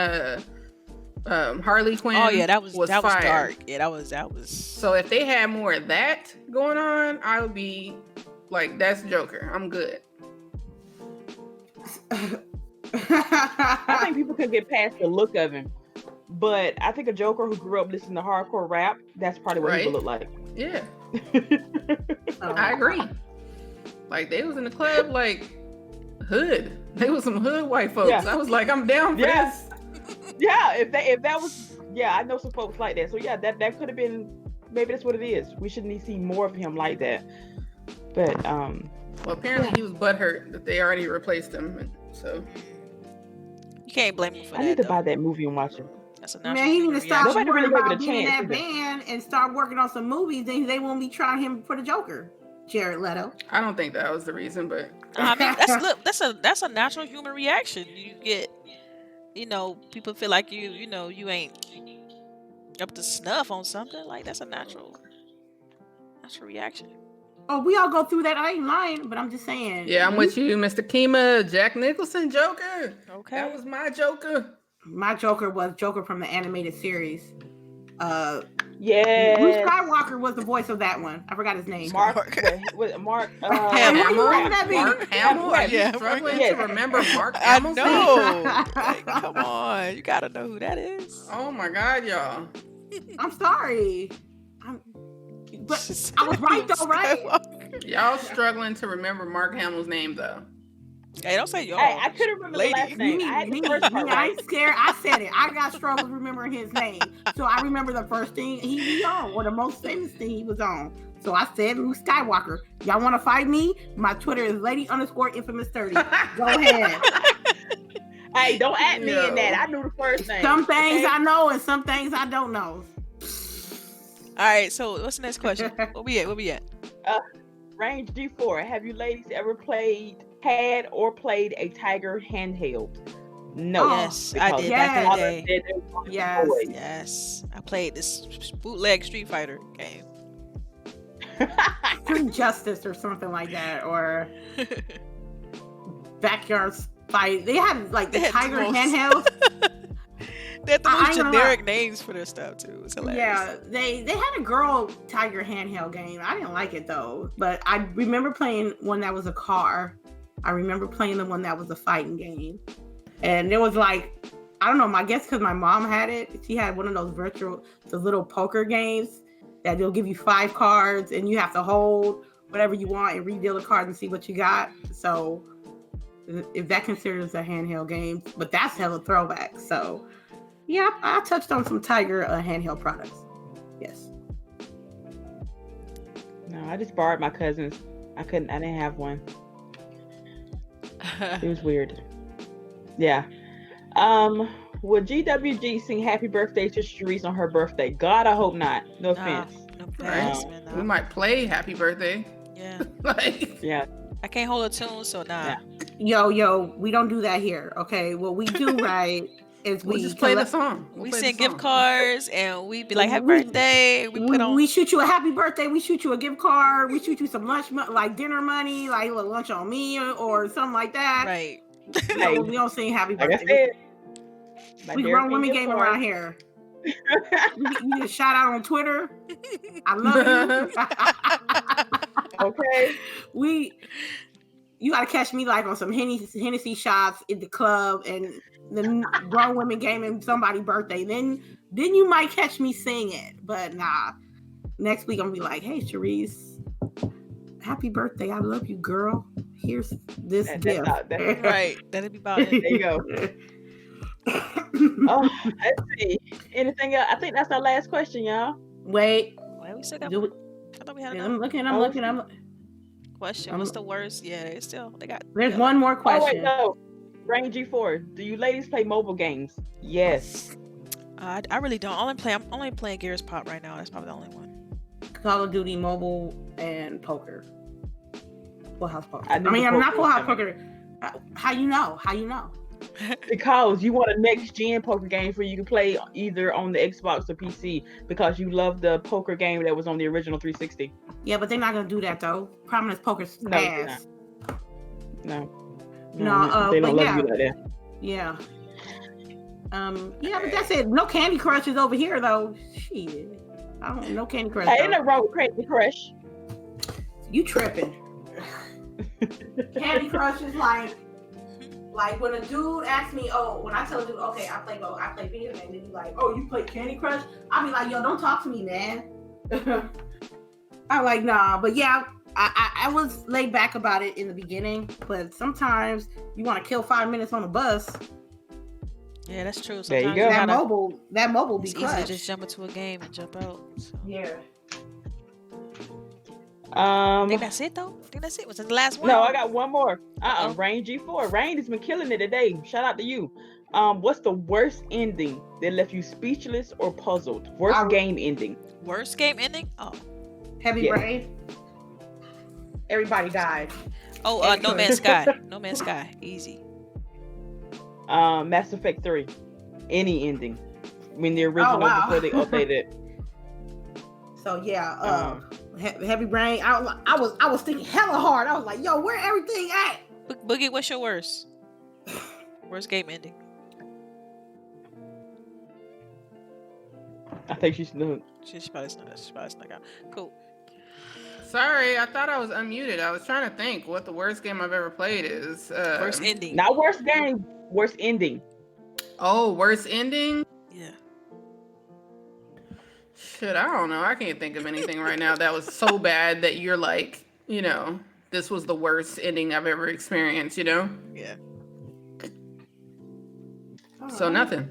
Harley Quinn. Oh yeah, that was fire. dark. Yeah, that was. So if they had more of that going on, I would be like, that's Joker. I'm good. I think people could get past the look of him. But I think a Joker who grew up listening to hardcore rap, that's probably what he would look like. Yeah. I agree. Like, they was in the club, like, hood. They was some hood white folks. Yeah. I was like, I'm down for this. Yeah, if that was, yeah, I know some folks like that. So yeah, that could have been, maybe that's what it is. We should see more of him like that. But well, apparently he was butthurt that they already replaced him. So you can't blame him for that. I need to buy that movie and watch it. That's a Man, he need to stop Nobody worrying really gave it about a being in chance, that either. band and start working on some movies. Then they won't be trying him for the Joker. Jared Leto. I don't think that was the reason, but I mean, that's a natural human reaction. You get, people feel like you ain't up to snuff on something. Like, that's a natural reaction. Oh, we all go through that. I ain't lying, but I'm just saying. yeah, I'm with you, Mr. Kima. Jack Nicholson Joker. Okay. That was my Joker. My Joker was Joker from the animated series. Yeah. Luke Skywalker was the voice of that one. I forgot his name. Mark Hamill. Mark Hamill? Are you Yeah, struggling Mark- to remember Mark I Hamill's name? know. Like, come on, you gotta know who that is. Oh my God, y'all. I'm sorry. But I was right though, right? Y'all struggling to remember Mark Hamill's name though. Hey, don't say y'all. I couldn't remember Lady. the last name. I had the first part I right. ain't scared. I said it. I got struggles remembering his name. So I remember the first thing he was on, or the most famous thing he was on. So I said Luke Skywalker. Y'all want to fight me? My Twitter is lady_infamous30. Go ahead. Hey, don't add me in that. I knew the first name. Some things okay? I know and some things I don't know. All right, so what's the next question? Where we at? Range G4. Have you ladies ever had or played a Tiger handheld? No. Yes, I did back in the day. Yes. Yes, I played this bootleg Street Fighter game. Street Justice or something like that, or Backyard Fight. They had like the They had the Tiger most- handhelds. They had the I most ain't gonna generic names for their stuff too. It's hilarious. Yeah, they had a girl Tiger handheld game. I didn't like it though, but I remember playing one that was a car. I remember playing the one that was a fighting game, and there was like, I don't know. I guess because my mom had it, she had one of those those little poker games that they'll give you 5 cards and you have to hold whatever you want and redeal the card and see what you got. So if that considers a handheld game, but that's hella throwback. So. Yeah, I touched on some Tiger handheld products. Yes. No, I just borrowed my cousin's. I didn't have one. It was weird. Yeah. Would GWG sing happy birthday to CHAREECE on her birthday? God, I hope not. No offense. No Right. offense, man, no. We might play Happy Birthday. Yeah, Like, Yeah. I can't hold a tune, so nah. Yeah. Yo, we don't do that here. Okay, what we do right is we'll just play the song. We play the send gift song. cards and we be like, happy We- birthday. We put on. We shoot you a happy birthday. We shoot you a gift card. We shoot you some lunch, like dinner money, like a little lunch on me or something like that. Right. Hey, We don't sing happy like I birthday. said, We grown women game around here. You get a shout out on Twitter. I love you. Okay. You gotta catch me like on some Hennessy shots in the club and the grown women game and somebody's birthday. Then you might catch me sing it. But nah. Next week I'm gonna be like, hey CHAREECE, happy birthday. I love you, girl. Here's this gift. Right. That'd be about it. There you go. Oh, let's see. Anything else? I think that's our last question, y'all. Wait. Well, we still got. Do it. I thought we had I'm another looking. question. What's the worst? Yeah, they got. There's one more Oh question. wait, no. Range G4. Do you ladies play mobile games? Yes. I really don't. I'm only playing Gears Pop right now. That's probably the only one. Call of Duty Mobile and poker. Full House Poker. I I knew mean, the I'm not poker Full was House coming. Poker. How you know? Because you want a next gen poker game where you can play either on the Xbox or PC because you love the poker game that was on the original 360. Yeah, but they're not gonna do that though. Prominence Poker's No, they're ass. No. No, they but don't love yeah. you like that. Yeah. Yeah, but that's it. No Candy Crushes over here though. Shit. I don't no Candy Crush. Hey, though. ain't nothing wrong with Candy Crush. You tripping. Candy Crush is like Like when a dude asks me, when I tell a dude, okay, I play video games, and he's like, oh, you play Candy Crush? I'll be like, yo, don't talk to me, man. I'm like, nah, but yeah, I was laid back about it in the beginning, but sometimes you want to kill 5 minutes on the bus. Yeah, that's true. There you Sometimes go. That mobile be it's clutch. easy to just jump into a game and jump out. So. Yeah. I think that's it though. I think that's it. Was it the last one? No, I got one more. Uh-oh. Rain G4. Rain has been killing it today. Shout out to you. What's the worst ending that left you speechless or puzzled? Worst game ending. Worst game ending? Oh. Heavy Rain. Everybody died. Oh, No Man's Sky. No Man's Sky. Easy. Mass Effect 3. Any ending. When the original before they updated it. So yeah, Heavy Rain. I was thinking hella hard. I was like, yo, where everything at? Boogie, what's your worst? Worst game ending? I think she's new. She's probably snuck out. Cool. Sorry, I thought I was unmuted. I was trying to think what the worst game I've ever played is. Worst ending. Not worst game, worst ending. Oh, worst ending? Yeah. Shit, I don't know. I can't think of anything right now that was so bad that you're like, this was the worst ending I've ever experienced, Yeah. So nothing.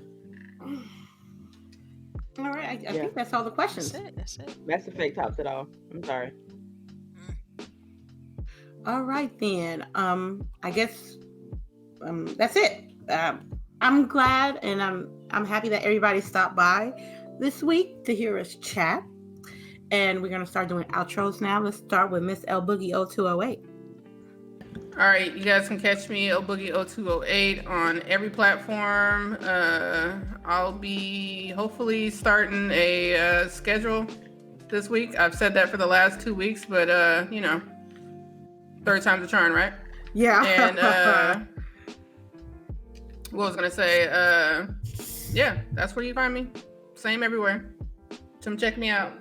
All right, I think that's all the questions. That's it. Mass Effect tops it all. I'm sorry. All right then. I guess that's it. I'm glad and I'm happy that everybody stopped by this week to hear us chat. And we're gonna start doing outros now. Let's start with Miss LBOOGIE 0208. All right, you guys can catch me LBOOGIE 0208 on every platform. I'll be hopefully starting a schedule this week. I've said that for the last 2 weeks, but third time's a charm, right? Yeah. And what was I gonna say? Yeah, that's where you find me. Same everywhere. Come check me out.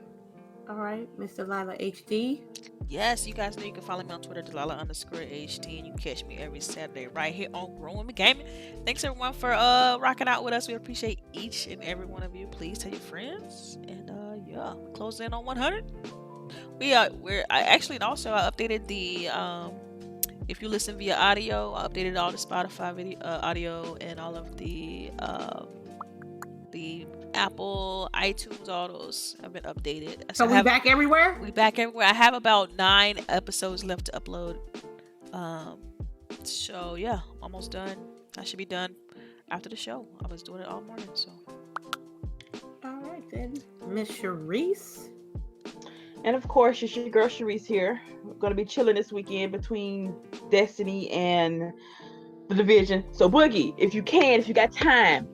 All right, Miss Delilah HD. Yes, you guys know you can follow me on Twitter, Delilah_HT, and you catch me every Saturday right here on Grown Women Gaming. Thanks everyone for rocking out with us. We appreciate each and every one of you. Please tell your friends, and close in on 100. I updated the if you listen via audio, I updated all the Spotify video audio and all of the Apple, iTunes, all those have been updated. So we back everywhere? We back everywhere. I have about 9 episodes left to upload. So yeah, almost done. I should be done after the show. I was doing it all morning, so. All right then, Miss CHAREECE. And of course, it's your girl CHAREECE here. We're gonna be chilling this weekend between Destiny and the Division. So Boogie, if you got time,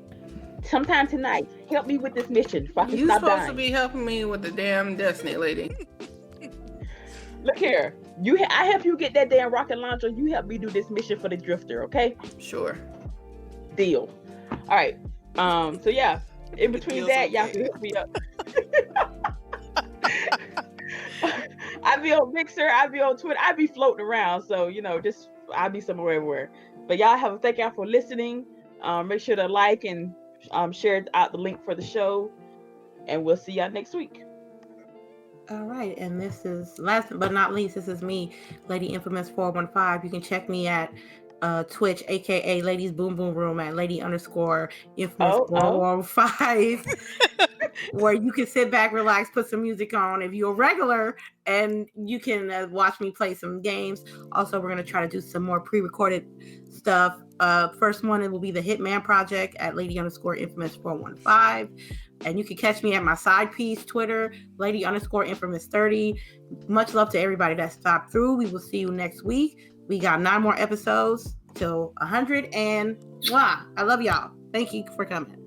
sometime tonight, help me with this mission. If I can You stop supposed dying. to be helping me with the damn Destiny lady. Look here, I help you get that damn rocket launcher. You help me do this mission for the Drifter, okay? Sure. Deal. All right. So yeah, in between that, y'all can hook me up. I be on Mixer, I be on Twitter, I be floating around. So just I be somewhere everywhere. But thank y'all for listening. Make sure to like and share out the link for the show, and we'll see y'all next week. All right, and this is last but not least, this is me, Lady Infamous 415. You can check me at Twitch, aka Ladies Boom Boom Room at Lady_Infamous 415, where you can sit back, relax, put some music on if you're a regular, and you can watch me play some games. Also, we're gonna try to do some more pre-recorded stuff. First one, it will be the Hitman Project at Lady_Infamous 415. And you can catch me at my side piece Twitter, Lady_Infamous 30. Much love to everybody that stopped through. We will see you next week. We got 9 more episodes till 100, and I love y'all. Thank you for coming.